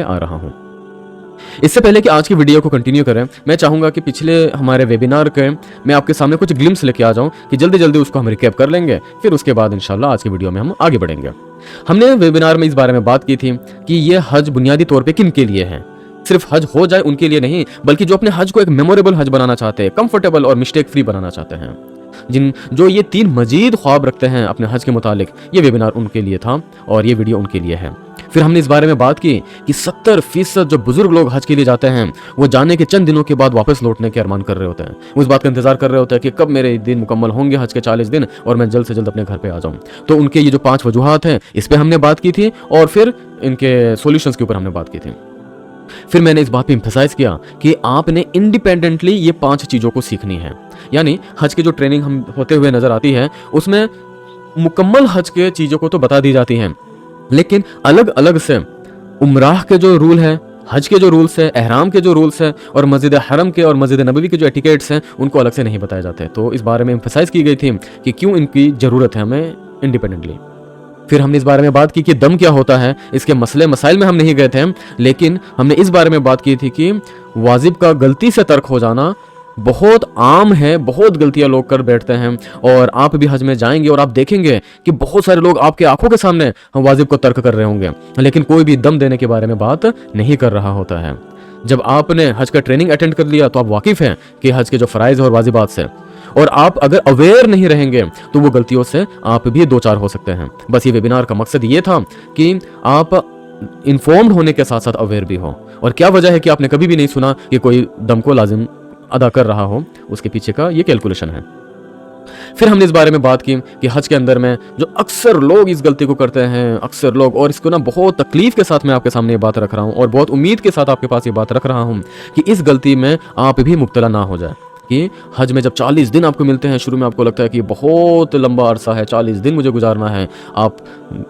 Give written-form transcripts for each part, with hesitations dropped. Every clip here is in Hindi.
आ रहा हूँ। इससे पहले कि आज की वीडियो को कंटिन्यू करें, मैं चाहूंगा कि पिछले हमारे वेबिनार के मैं आपके सामने कुछ ग्लिम्स लेके आ जाऊं कि जल्दी जल्दी उसको हम रिकैप कर लेंगे, फिर उसके बाद इंशाल्लाह आज की वीडियो में हम आगे बढ़ेंगे। हमने वेबिनार में इस बारे में बात की थी कि ये हज बुनियादी तौर पे किन के लिए है। सिर्फ हज हो जाए उनके लिए नहीं, बल्कि जो अपने हज को एक मेमोरेबल हज बनाना चाहते हैं, कंफर्टेबल और मिस्टेक फ्री बनाना चाहते हैं, जो ये 3 मजीद ख्वाब रखते हैं अपने हज के मुतालिक, ये वेबिनार उनके लिए था और ये वीडियो उनके लिए है। फिर हमने इस बारे में बात की कि 70% जो बुजुर्ग लोग हज के लिए जाते हैं वो जाने के चंद दिनों के बाद वापस लौटने के अरमान कर रहे होते हैं। वो इस बात का इंतजार कर रहे होते हैं कि कब मेरे दिन मुकम्मल होंगे हज के 40 दिन और मैं जल्द से जल्द अपने घर पे आ जाऊं। तो उनके ये जो 5 वजूहात हैं, इस पे हमने बात की थी और फिर इनके सॉल्यूशंस के ऊपर हमने बात की थी। फिर मैंने इस बात पे एम्फसाइज किया कि आपने इंडिपेंडेंटली ये 5 चीज़ों को सीखनी है। यानी हज की जो ट्रेनिंग हम होते हुए नजर आती है उसमें मुकम्मल हज के चीज़ों को तो बता दी जाती हैं, लेकिन अलग अलग से उमराह के जो रूल है, हज के जो रूल्स है, एहराम के जो रूल्स है और मस्जिद हरम के और मस्जिद नबवी के जो एटिकेट्स हैं उनको अलग से नहीं बताए जाते। तो इस बारे में एम्फसाइज की गई थी कि क्यों इनकी ज़रूरत है हमें इंडिपेंडेंटली। फिर हमने इस बारे में बात की कि दम क्या होता है। इसके मसले मसाइल में हम नहीं गए थे, लेकिन हमने इस बारे में बात की थी कि वाजिब का गलती से तर्क हो जाना बहुत आम है, बहुत गलतियां लोग कर बैठते हैं। और आप भी हज में जाएंगे और आप देखेंगे कि बहुत सारे लोग आपके आंखों के सामने हम वाजिब को तर्क कर रहे होंगे, लेकिन कोई भी दम देने के बारे में बात नहीं कर रहा होता है। जब आपने हज का ट्रेनिंग अटेंड कर लिया तो आप वाकिफ हैं कि हज के जो फ़राइज़ और वाजिबात से, और आप अगर अवेयर नहीं रहेंगे तो वो गलतियों से आप भी 2-4 हो सकते हैं। बस ये वेबिनार का मकसद ये था कि आप इन्फॉर्म्ड होने के साथ साथ अवेयर भी हो। और क्या वजह है कि आपने कभी भी नहीं सुना कि कोई दम को लाजिम अदा कर रहा हो, उसके पीछे का ये कैलकुलेशन है। फिर हमने इस बारे में बात की कि हज के अंदर में जो अक्सर लोग इस गलती को करते हैं, अक्सर लोग, और इसको ना बहुत तकलीफ के साथ मैं आपके सामने ये बात रख रहा हूँ और बहुत उम्मीद के साथ आपके पास ये बात रख रहा हूँ कि इस गलती में आप भी मुब्तला ना हो जाए। कि हज में जब 40 दिन आपको मिलते हैं, शुरू में आपको लगता है कि बहुत लंबा अरसा है, 40 दिन मुझे गुजारना है, आप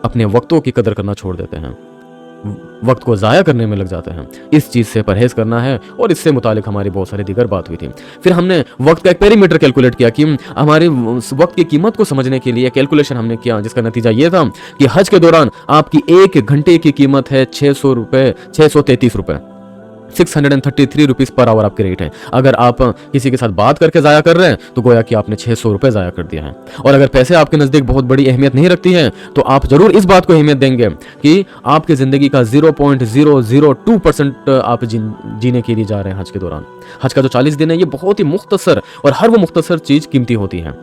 अपने वक्तों की कदर करना छोड़ देते हैं, वक्त को ज़ाया करने में लग जाते हैं। इस चीज़ से परहेज़ करना है और इससे मुतालिक हमारी बहुत सारी दीगर बात हुई थी। फिर हमने वक्त का एक पेरीमीटर कैलकुलेट किया कि हमारे वक्त की कीमत को समझने के लिए कैलकुलेशन हमने किया, जिसका नतीजा ये था कि हज के दौरान आपकी 1 घंटे की कीमत है 600 रुपये, 633 रुपये, 633 रुपीज़ पर आवर आपकी रेट है। अगर आप किसी के साथ बात करके ज़ाया कर रहे हैं तो गोया कि आपने 600 रुपये ज़ाया कर दिया है। और अगर पैसे आपके नज़दीक बहुत बड़ी अहमियत नहीं रखती हैं तो आप ज़रूर इस बात को अहमियत देंगे कि आपकी ज़िंदगी का 0.002% आप जीने के लिए जा रहे हैं हज के दौरान। हज का जो 40 दिन है ये बहुत ही मुख्तसर, और हर वो मुख्तसर चीज़ कीमती होती है।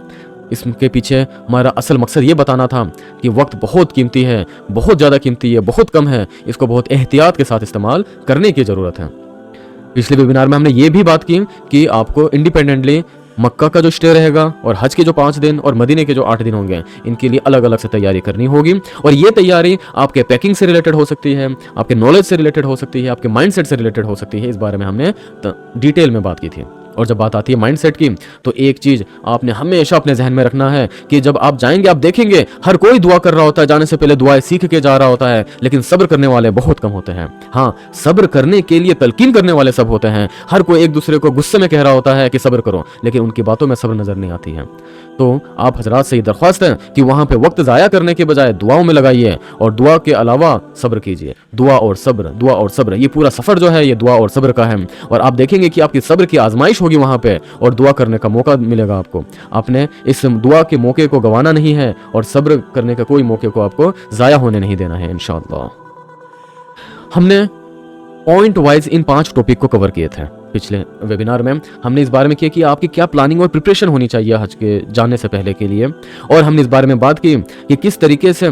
इसके पीछे हमारा असल मकसद ये बताना था कि वक्त बहुत कीमती है, बहुत ज़्यादा कीमती है, बहुत कम है, इसको बहुत एहतियात के साथ इस्तेमाल करने की ज़रूरत है। पिछले वेबिनार में हमने ये भी बात की कि आपको इंडिपेंडेंटली मक्का का जो स्टे रहेगा और हज के जो 5 दिन और मदीने के जो 8 दिन होंगे, इनके लिए अलग अलग से तैयारी करनी होगी। और ये तैयारी आपके पैकिंग से रिलेटेड हो सकती है, आपके नॉलेज से रिलेटेड हो सकती है, आपके माइंडसेट से रिलेटेड हो सकती है। इस बारे में हमने डिटेल में बात की थी। और जब बात आती है माइंडसेट की, तो एक चीज़ आपने हमेशा अपने जहन में रखना है कि जब आप जाएंगे आप देखेंगे हर कोई दुआ कर रहा होता है, जाने से पहले दुआएं सीख के जा रहा होता है, लेकिन सब्र करने वाले बहुत कम होते हैं। हाँ, सब्र करने के लिए तलकीन करने वाले सब होते हैं। हर कोई एक दूसरे को गुस्से में कह रहा होता है कि सब्र करो, लेकिन उनकी बातों में सब्र नजर नहीं आती है। तो आप हजरात से ये दरख्वास्त है कि वहाँ पे वक्त ज़ाया करने के बजाय दुआओं में लगाइए और दुआ के अलावा सब्र कीजिए। दुआ और सब्र, दुआ और सब्र, ये पूरा सफ़र जो है ये दुआ और सब्र का है। और आप देखेंगे कि आपकी सब्र की आजमाइश होगी वहाँ पे और दुआ करने का मौका मिलेगा आपको। आपने इस दुआ के मौके को गंवाना नहीं है और सब्र करने का कोई मौके को आपको ज़ाया होने नहीं देना है इंशाअल्लाह। हमने पॉइंट वाइज इन 5 टॉपिक को कवर किए थे। पिछले वेबिनार में हमने इस बारे में किया कि आपकी क्या प्लानिंग और प्रिपरेशन होनी चाहिए हज के जाने से पहले के लिए, और हमने इस बारे में बात की कि किस तरीके से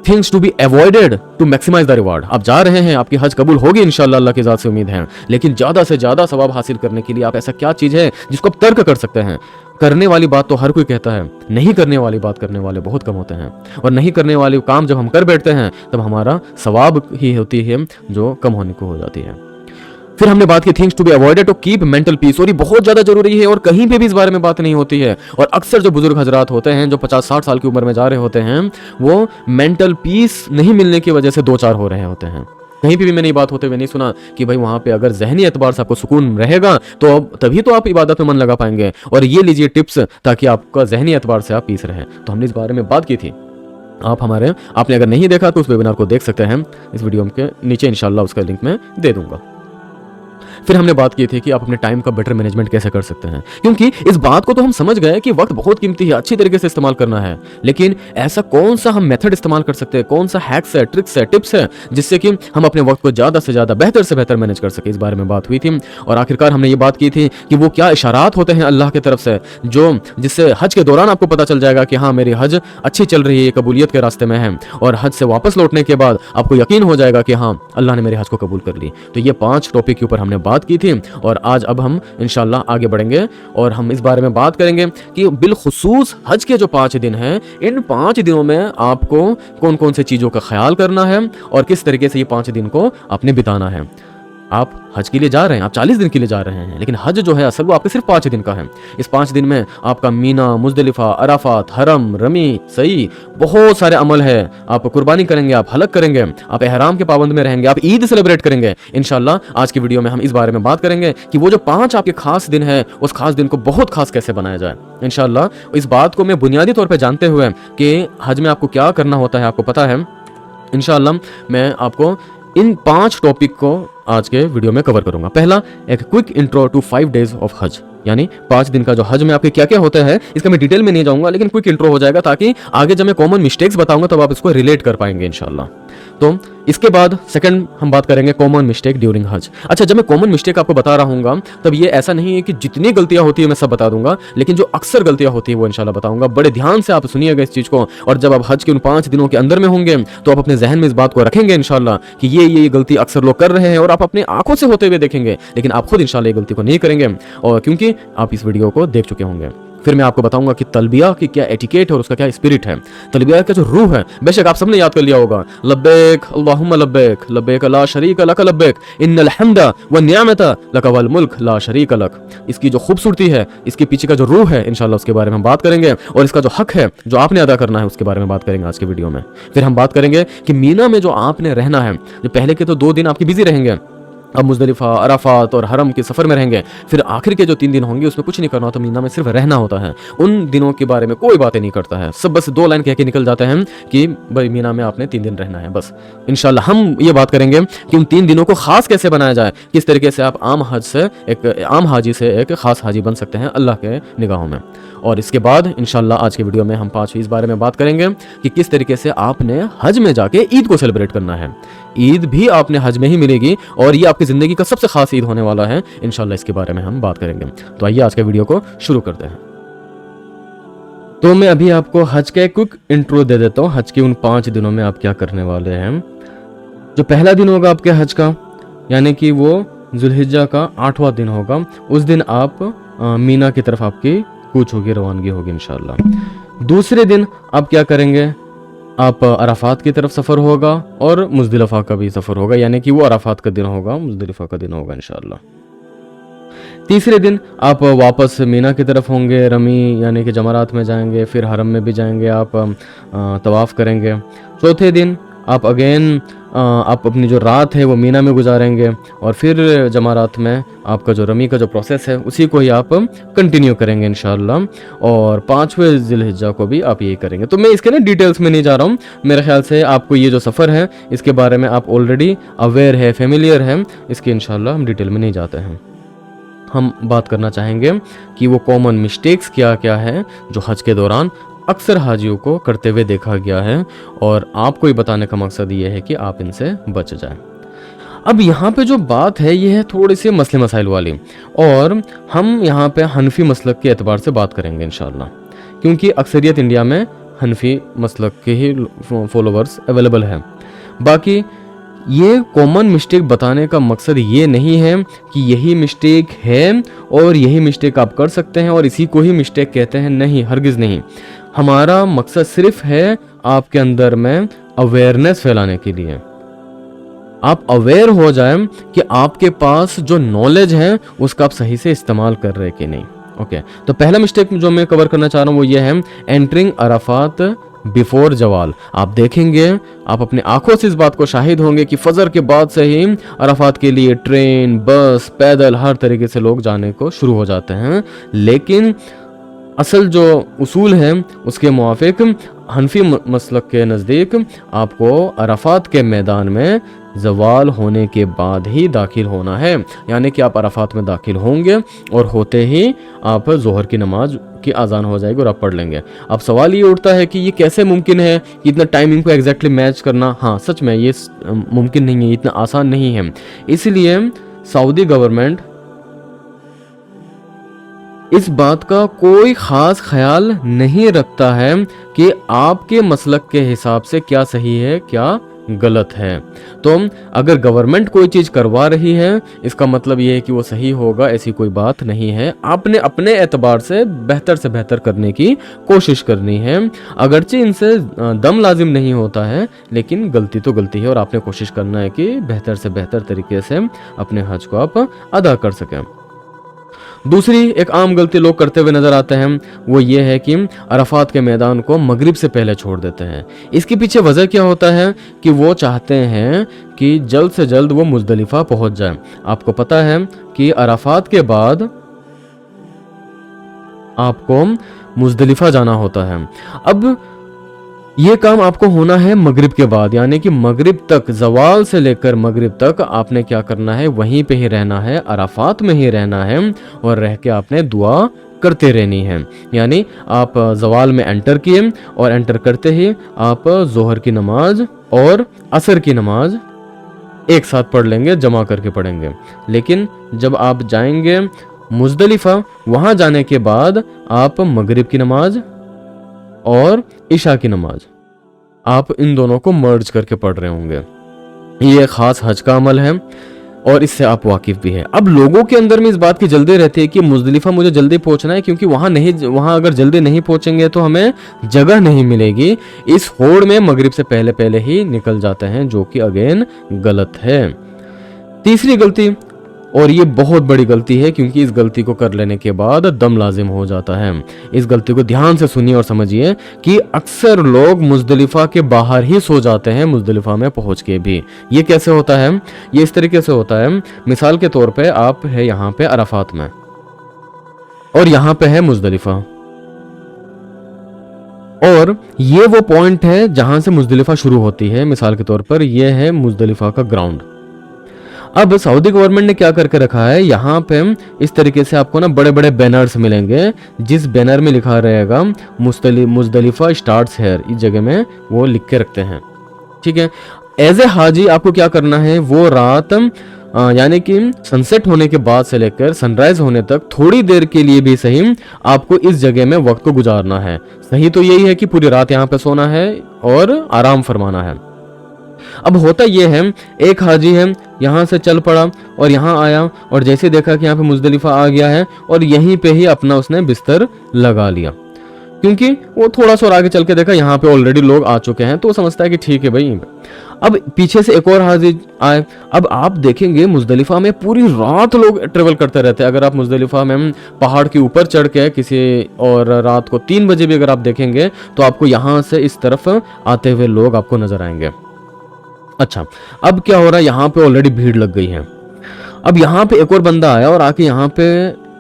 things to be avoided to maximise the reward. आप जा रहे हैं, आपकी हज कबूल होगी इंशाअल्लाह, अल्लाह की ज़ात से उम्मीद है, लेकिन ज़्यादा से ज़्यादा सवाब हासिल करने के लिए आप ऐसा क्या चीज़ है जिसको आप तर्क कर सकते हैं। करने वाली बात तो हर कोई कहता है, नहीं करने वाली बात करने वाले बहुत कम होते हैं। और नहीं करने वाले काम जब हम कर बैठते हैं तब हमारा सवाब ही होती है जो कम होने को हो जाती है। फिर हमने बात की things to be avoided to keep mental peace, और ये बहुत ज़्यादा जरूरी है और कहीं पे भी इस बारे में बात नहीं होती है। और अक्सर जो बुजुर्ग हजरात होते हैं जो 50-60 साल की उम्र में जा रहे होते हैं, वो मेंटल पीस नहीं मिलने की वजह से 2-4 हो रहे होते हैं। कहीं भी मैंने ये बात होते हुए नहीं सुना कि भाई वहाँ पे अगर जहनी एतबार से आपको सुकून रहेगा तो अब तभी तो आप इबादत में मन लगा पाएंगे। और ये लीजिए टिप्स ताकि आपका जहनी एतबार से आप पीस रहे। तो हमने इस बारे में बात की थी आपने अगर नहीं देखा तो उस वेबिनार को देख सकते हैं, इस वीडियो के नीचे इंशाल्लाह उसका लिंक मैं दे दूंगा। फिर हमने बात की थी कि आप अपने टाइम का बेटर मैनेजमेंट कैसे कर सकते हैं, क्योंकि इस बात को तो हम समझ गए कि वक्त बहुत कीमती है, अच्छी तरीके से इस्तेमाल करना है, लेकिन ऐसा कौन सा हम मेथड इस्तेमाल कर सकते हैं, कौन सा हैक्स है, ट्रिक्स है, टिप्स है, जिससे कि हम अपने वक्त को ज़्यादा से ज़्यादा बेहतर से बेहतर मैनेज कर सके। इस बारे में बात हुई थी और आखिरकार हमने ये बात की थी कि वो क्या इशारात होते हैं अल्लाह की तरफ से जो जिससे हज के दौरान आपको पता चल जाएगा कि हाँ मेरी हज अच्छी चल रही है, कबूलियत के रास्ते में है, और हज से वापस लौटने के बाद आपको यकीन हो जाएगा कि हाँ अल्लाह ने मेरी हज को कबूल कर ली। तो ये 5 टॉपिक के ऊपर हमने बात की थी और आज अब हम इंशाल्लाह आगे बढ़ेंगे और हम इस बारे में बात करेंगे कि बिलखुसूस हज के जो 5 दिन हैं, इन 5 दिनों में आपको कौन कौन से चीज़ों का ख्याल करना है और किस तरीके से ये 5 दिन को आपने बिताना है। आप हज के लिए जा रहे हैं, आप 40 दिन के लिए जा रहे हैं, लेकिन हज जो है असल वो आपके सिर्फ 5 दिन का है। इस 5 दिन में आपका मीना, मुजदलिफा, अराफात, हरम, रमी, सही, बहुत सारे अमल है। आप कुर्बानी करेंगे, आप हलक करेंगे, आप एहराम के पाबंद में रहेंगे, आप ईद सेलिब्रेट करेंगे। इंशाल्लाह आज की वीडियो में हम इस बारे में बात करेंगे कि वो जो 5 आपके खास दिन है, उस खास दिन को बहुत खास कैसे बनाया जाए। इंशाल्लाह इस बात को मैं बुनियादी तौर पर जानते हुए कि हज में आपको क्या करना होता है आपको पता है, इंशाल्लाह मैं आपको इन 5 टॉपिक को आज के वीडियो में कवर करूंगा। पहला, एक quick intro to 5 days of Hajj, यानी 5 दिन का जो हज में आपके क्या क्या होता है इसका मैं डिटेल में नहीं जाऊंगा, लेकिन क्विक इंट्रो हो जाएगा ताकि आगे जब मैं कॉमन मिस्टेक्स बताऊंगा तब आप इसको रिलेट कर पाएंगे इंशाल्लाह। तो इसके बाद सेकंड हम बात करेंगे कॉमन मिस्टेक ड्यूरिंग हज। अच्छा, जब मैं कॉमन मिस्टेक आपको बता रहा हूँ तब ये ऐसा नहीं है कि जितनी गलतियां होती है मैं सब बता दूंगा, लेकिन जो अक्सर गलतियां होती है वो इंशाल्लाह बताऊंगा। बड़े ध्यान से आप सुनिएगा इस चीज को, और जब आप हज के उन 5 दिनों के अंदर में होंगे तो आप अपने जहन में इस बात को रखेंगे इंशाल्लाह कि ये गलती अक्सर लोग कर रहे हैं और आप अपने आंखों से होते हुए देखेंगे, लेकिन आप खुद इंशाल्लाह ये गलती को नहीं करेंगे, और क्योंकि आप इस वीडियो को देख चुके होंगे। फिर मैं आपको बताऊंगा कि तलबिया की क्या एटिकेट है और उसका क्या स्पिरिट है। तलबिया का जो रूह है, बेशक आप सबने याद कर लिया होगा, लब्बैक अल्लाहुम्मा लब्बैक, लब्बैक ला शरीक लक लब्बैक, इन्नल हम्दा व निअमता लक वल मुल्क ला शरीक लक। इसकी जो खूबसूरती है, इसके पीछे का जो रूह है, इंशाल्लाह उसके बारे में हम बात करेंगे, और इसका जो हक है जो आपने अदा करना है उसके बारे में बात करेंगे आज के वीडियो में। फिर हम बात करेंगे कि मीना में जो आपने रहना है, जो पहले के तो 2 दिन आपके बिजी रहेंगे, अब मुजदलिफा, अराफात और हरम के सफ़र में रहेंगे, फिर आखिर के जो 3 दिन होंगे उसमें कुछ नहीं करना होता, मीना में सिर्फ रहना होता है। उन दिनों के बारे में कोई बातें नहीं करता है, सब बस 2 लाइन कह के निकल जाते हैं कि भाई मीना में आपने 3 दिन रहना है बस। इंशाल्लाह हम ये बात करेंगे कि उन 3 दिनों को खास कैसे बनाया जाए, किस तरीके से आप आम हाजी से एक खास हाजी बन सकते हैं अल्लाह के निगाहों में। और इसके बाद इंशाल्लाह आज के वीडियो में हम 5 इस बारे में बात करेंगे कि किस तरीके से आपने हज में जाके ईद को सेलिब्रेट करना है। ईद भी आपने हज में ही मिलेगी और ये आपकी ज़िंदगी का सबसे खास ईद होने वाला है इंशाल्लाह, इसके बारे में हम बात करेंगे। तो आइए आज के वीडियो को शुरू करते हैं। तो मैं अभी आपको हज का एक क्विक इंट्रो दे देता हूँ, हज के उन 5 दिनों में आप क्या करने वाले हैं। जो पहला दिन होगा आपके हज का, यानी कि वो जुल्हिज्जा का 8वां दिन होगा, उस दिन आप मीना की तरफ आपकी कूच होगी, रवानगी होगी इंशाल्लाह। दूसरे दिन आप क्या करेंगे, आप अराफात की तरफ सफ़र होगा और मुजदलिफा का भी सफ़र होगा, यानी कि वो अराफात का दिन होगा, मुजदलिफा का दिन होगा इंशाल्लाह। तीसरे दिन आप वापस मीना की तरफ होंगे, रमी यानी कि जमरात में जाएंगे, फिर हरम में भी जाएंगे, आप तवाफ़ करेंगे। चौथे दिन आप अगेन आप अपनी जो रात है वो मीना में गुजारेंगे, और फिर जमारात में आपका जो रमी का जो प्रोसेस है उसी को ही आप कंटिन्यू करेंगे इंशाल्लाह, और 5वें ज़िलहिज्जा को भी आप यही करेंगे। तो मैं इसके ना डिटेल्स में नहीं जा रहा हूँ, मेरे ख्याल से आपको ये जो सफ़र है इसके बारे में आप ऑलरेडी अवेयर है, फेमिलियर है, इसके इंशाल्लाह हम डिटेल में नहीं जाते हैं। हम बात करना चाहेंगे कि वो कॉमन मिस्टेक्स क्या क्या है जो हज के दौरान अक्सर हाजियों को करते हुए देखा गया है, और आपको ये बताने का मकसद ये है कि आप इनसे बच जाएं। अब यहाँ पे जो बात है ये है थोड़ी सी मसले मसाइल वाली, और हम यहाँ पे हनफी मसलक के एतबार से बात करेंगे इंशाल्लाह, क्योंकि अक्सरियत इंडिया में हनफी मसलक के ही फॉलोवर्स अवेलेबल है। बाकी ये कॉमन मिस्टेक बताने का मकसद ये नहीं है कि यही मिस्टेक है और यही मिस्टेक आप कर सकते हैं और इसी को ही मिस्टेक कहते हैं, नहीं, हरगिज़ नहीं। हमारा मकसद सिर्फ है आपके अंदर में अवेयरनेस फैलाने के लिए, आप अवेयर हो जाएं कि आपके पास जो नॉलेज है उसका आप सही से इस्तेमाल कर रहे हैं कि नहीं। ओके, तो पहला मिस्टेक जो मैं कवर करना चाह रहा हूँ वो ये है एंटरिंग अराफात बिफोर जवाल। आप देखेंगे, आप अपने आंखों से इस बात को शाहिद होंगे कि फजर के बाद से ही अराफात के लिए ट्रेन, बस, पैदल हर तरीके से लोग जाने को शुरू हो जाते हैं, लेकिन असल जो उसूल है उसके मुआफिक हनफी मसलक के नज़दीक आपको अराफात के मैदान में ज़वाल होने के बाद ही दाखिल होना है, यानी कि आप अराफात में दाखिल होंगे और होते ही आप ज़ोहर की नमाज की अजान हो जाएगी और आप पढ़ लेंगे। अब सवाल ये उठता है कि ये कैसे मुमकिन है कि इतना टाइमिंग को एग्जैक्टली मैच करना। हाँ, सच में ये मुमकिन नहीं है, इतना आसान नहीं है। इसलिए सऊदी गवर्नमेंट इस बात का कोई ख़ास ख्याल नहीं रखता है कि आपके मसलक के हिसाब से क्या सही है क्या गलत है। तो अगर गवर्नमेंट कोई चीज़ करवा रही है इसका मतलब ये है कि वो सही होगा, ऐसी कोई बात नहीं है। आपने अपने एतबार से बेहतर करने की कोशिश करनी है, अगरचे इनसे दम लाजिम नहीं होता है, लेकिन गलती तो गलती है और आपने कोशिश करना है कि बेहतर से बेहतर तरीके से अपने हज को आप अदा कर सकें। दूसरी एक आम गलती लोग करते हुए नजर आते हैं, वो ये है कि अराफात के मैदान को मगरिब से पहले छोड़ देते हैं। इसके पीछे वजह क्या होता है कि वो चाहते हैं कि जल्द से जल्द वो मुजदलिफा पहुंच जाए। आपको पता है कि अराफात के बाद आपको मुजदलिफा जाना होता है। अब ये काम आपको होना है मगरिब के बाद, यानी कि मगरिब तक, जवाल से लेकर मगरिब तक आपने क्या करना है, वहीं पे ही रहना है, अराफात में ही रहना है और रह के आपने दुआ करते रहनी है। यानी आप जवाल में एंटर किए और एंटर करते ही आप जोहर की नमाज और असर की नमाज एक साथ पढ़ लेंगे, जमा करके पढ़ेंगे। लेकिन जब आप जाएंगे मुजदलिफा, वहाँ जाने के बाद आप मगरिब की नमाज और इशा की नमाज आप इन दोनों को मर्ज करके पढ़ रहे होंगे। ये खास हज का अमल है और इससे आप वाकिफ भी हैं। अब लोगों के अंदर में इस बात की जल्दी रहती है कि मुजदलिफा मुझे जल्दी पहुंचना है, क्योंकि वहां अगर जल्दी नहीं पहुंचेंगे तो हमें जगह नहीं मिलेगी। इस होड़ में मगरिब से पहले पहले ही निकल जाते हैं, जो कि अगेन गलत है। तीसरी गलती, और ये बहुत बड़ी गलती है क्योंकि इस गलती को कर लेने के बाद दम लाजिम हो जाता है। इस गलती को ध्यान से सुनिए और समझिए कि अक्सर लोग मुजदलिफा के बाहर ही सो जाते हैं, मुजदलिफा में पहुंच के भी। ये कैसे होता है? ये इस तरीके से होता है, मिसाल के तौर पे आप है यहाँ पे अराफात में और यहाँ पे है मुजदलिफा, और ये वो पॉइंट है जहां से मुजदलिफा शुरू होती है। मिसाल के तौर पर ये है मुजदलिफा का ग्राउंड। अब सऊदी गवर्नमेंट ने क्या करके रखा है, यहाँ पे इस तरीके से आपको ना बड़े बड़े बैनर्स मिलेंगे, जिस बैनर में लिखा रहेगा मुजदलिफा स्टार्ट्स हेयर, इस जगह में वो लिख के रखते हैं। ठीक है, एज ए हाजी आपको क्या करना है, वो रात यानी कि सनसेट होने के बाद से लेकर सनराइज होने तक थोड़ी देर के लिए भी सही आपको इस जगह में वक्त को गुजारना है। सही तो यही है कि पूरी रात यहाँ पे सोना है और आराम फरमाना है। अब होता यह है, एक हाजी है यहाँ से चल पड़ा और यहाँ आया और जैसे देखा कि यहाँ पे मुजदलिफा आ गया है और यहीं पे ही अपना उसने बिस्तर लगा लिया, क्योंकि वो थोड़ा सा और आगे चल के देखा यहाँ पे ऑलरेडी लोग आ चुके हैं, तो वो समझता है कि ठीक है भाई। अब पीछे से एक और हाजी आए। अब आप देखेंगे मुजदलिफा में पूरी रात लोग ट्रेवल करते रहते हैं। अगर आप मुजदलिफा में पहाड़ के ऊपर चढ़ के किसी और रात को 3 बजे भी अगर आप देखेंगे तो आपको यहाँ से इस तरफ आते हुए लोग आपको नजर आएंगे। अच्छा, अब क्या हो रहा है, यहाँ पे ऑलरेडी भीड़ लग गई है। अब यहाँ पे एक और बंदा आया और आके यहाँ पे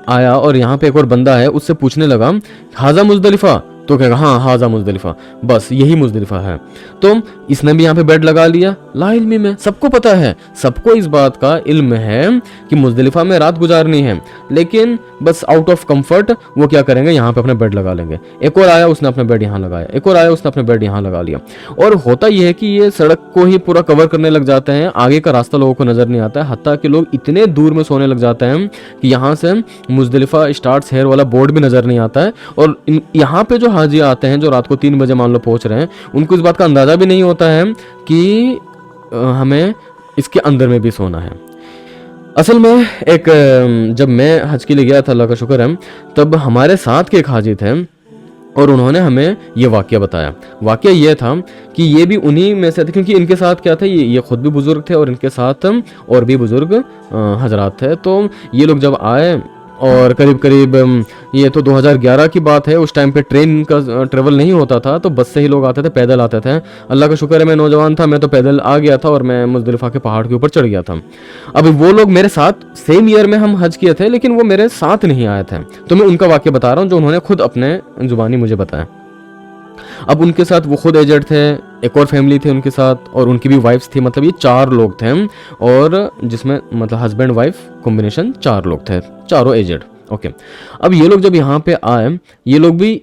आया और यहाँ पे एक और बंदा है, उससे पूछने लगा हाजा मुजदलिफा, तो कहेगा हाँ हाजा मुजदलिफा, बस यही मुजदलिफा है। तो इसने भी यहाँ पे बेड लगा लिया। ला इल्मी में सबको पता है, सबको इस बात का इल्म है कि मुजदलिफा में रात गुजारनी है, लेकिन बस आउट ऑफ कंफर्ट वो क्या करेंगे, यहाँ पे अपना बेड लगा लेंगे। एक और आया, उसने अपना बेड यहाँ लगाया, एक और आया, उसने अपना बेड यहाँ लगा लिया। और होता यह है कि ये सड़क को ही पूरा कवर करने लग जाते हैं, आगे का रास्ता लोगों को नजर नहीं आता है। हत्ता कि लोग इतने दूर में सोने लग जाते हैं कि यहाँ से मुजदलिफा स्टार्ट्स हेयर वाला बोर्ड भी नजर नहीं आता है। और यहाँ पे जो हाजी आते हैं, जो रात को 3 बजे मान लो पहुंच रहे हैं, उनको इस बात का अंदाजा भी नहीं होता है कि हमें इसके अंदर में भी सोना है। असल में जब मैं हज के लिए गया था, अल्लाह का शुक्र है, तब हमारे साथ के एक हाजी थे और उन्होंने हमें ये वाक़या बताया। वाक़या ये था कि ये भी उन्हीं में से थे, क्योंकि इनके साथ क्या था, ये खुद भी बुजुर्ग थे और इनके साथ और भी बुजुर्ग हजरात थे। तो ये लोग जब आए और करीब करीब ये तो 2011 की बात है, उस टाइम पे ट्रेन का ट्रेवल नहीं होता था, तो बस से ही लोग आते थे, पैदल आते थे। अल्लाह का शुक्र है मैं नौजवान था, मैं तो पैदल आ गया था और मैं मुजदलिफा के पहाड़ के ऊपर चढ़ गया था। अब वो लोग मेरे साथ सेम ईयर में हम हज किए थे, लेकिन वो मेरे साथ नहीं आए थे, तो मैं उनका वाक्य बता रहा हूँ जो उन्होंने खुद अपने जुबानी मुझे बताया। अब उनके साथ वो खुद एजेड थे, एक और फैमिली थी उनके साथ, और उनकी भी वाइफ्स थी, मतलब ये 4 लोग थे, और जिसमें मतलब हस्बैंड वाइफ कॉम्बिनेशन 4 लोग थे, चारों एजेड। ओके, अब ये लोग जब यहाँ पे आए, ये लोग भी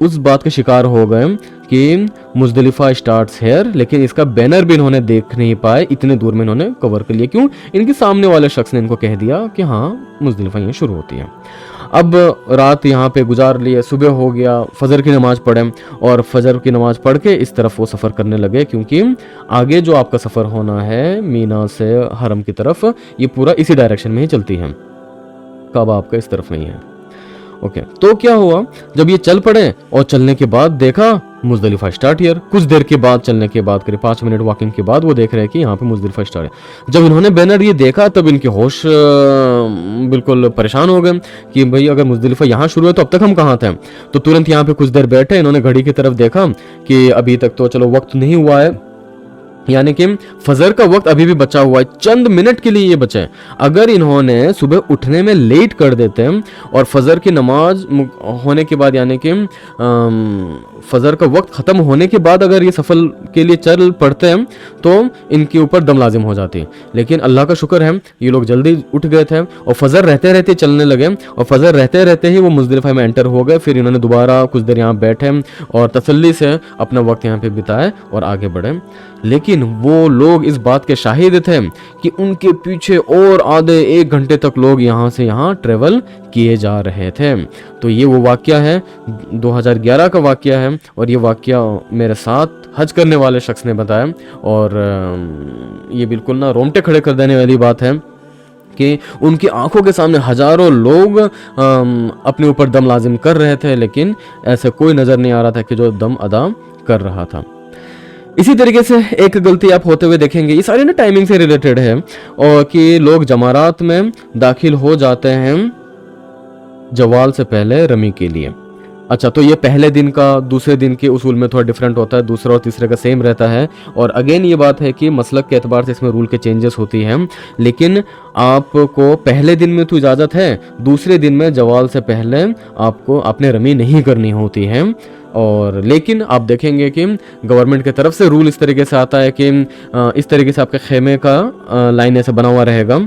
उस बात के शिकार हो गए कि मुजदलिफा स्टार्ट्स हेयर, लेकिन इसका बैनर भी इन्होंने देख नहीं पाए, इतने दूर में इन्होंने कवर कर लिया। क्यों? इनके सामने वाले शख्स ने इनको कह दिया कि हाँ मुजदलिफा यहाँ शुरू होती है। अब रात यहाँ पे गुजार लिए, सुबह हो गया, फजर की नमाज पढ़े, और फजर की नमाज पढ़ के इस तरफ वो सफ़र करने लगे, क्योंकि आगे जो आपका सफ़र होना है मीना से हरम की तरफ, ये पूरा इसी डायरेक्शन में ही चलती है, काबा आपका इस तरफ नहीं है। ओके, तो क्या हुआ, जब ये चल पड़े और चलने के बाद देखा मुजदलिफा स्टार्ट हियर। कुछ देर के बाद, चलने के बाद, करीब 5 मिनट वॉकिंग के बाद वो देख रहे हैं कि यहाँ पे मुजदलिफा स्टार्ट है। जब इन्होंने बैनर ये देखा तब इनके होश बिल्कुल परेशान हो गए कि भाई अगर मुजदलिफा यहाँ शुरू है तो अब तक हम कहाँ थे। तो तुरंत यहाँ पे कुछ देर बैठे, इन्होंने घड़ी की तरफ देखा कि अभी तक तो चलो वक्त नहीं हुआ है, यानी कि फजर का वक्त अभी भी बचा हुआ है, चंद मिनट के लिए ये बचे। अगर इन्होंने सुबह उठने में लेट कर देते हैं और फजर की नमाज होने के बाद, यानी कि फजर का वक्त ख़त्म होने के बाद अगर ये सफ़र के लिए चल पड़ते हैं तो इनके ऊपर दम लाजिम हो जाती। लेकिन अल्लाह का शुक्र है ये लोग जल्दी उठ गए थे और फजर रहते रहते चलने लगे, और फजर रहते रहते ही वो मुजदलिफा में एंटर हो गए। फिर इन्होंने दोबारा कुछ देर यहाँ बैठे और तसल्ली से अपना वक्त यहाँ पे बिताए और आगे बढ़े। लेकिन वो लोग इस बात के शाहिद थे कि उनके पीछे और आधे 1 घंटे तक लोग यहाँ से यहाँ ट्रेवल किए जा रहे थे। तो ये वो वाक़या है, 2011 का वाक़या है, और ये वाक़या मेरे साथ हज करने वाले शख्स ने बताया। और ये बिल्कुल ना रोंगटे खड़े कर देने वाली बात है कि उनकी आंखों के सामने हजारों लोग अपने ऊपर दम लाजिम कर रहे थे, लेकिन ऐसा कोई नज़र नहीं आ रहा था कि जो दम अदा कर रहा था। इसी तरीके से एक गलती आप होते हुए देखेंगे, ये सारी ना टाइमिंग से रिलेटेड है, और कि लोग जमारात में दाखिल हो जाते हैं जवाल से पहले रमी के लिए। अच्छा, तो ये पहले दिन का दूसरे दिन के उसूल में थोड़ा डिफरेंट होता है, दूसरा और तीसरे का सेम रहता है। और अगेन ये बात है कि मसलक के एतबार से इसमें रूल के चेंजेस होती हैं, लेकिन आपको पहले दिन में तो इजाज़त है, दूसरे दिन में जवाल से पहले आपको अपने रमी नहीं करनी होती है। और लेकिन आप देखेंगे कि गवर्नमेंट की तरफ से रूल इस तरीके से आता है कि इस तरीके से आपके खेमे का लाइन ऐसे बना हुआ रहेगा,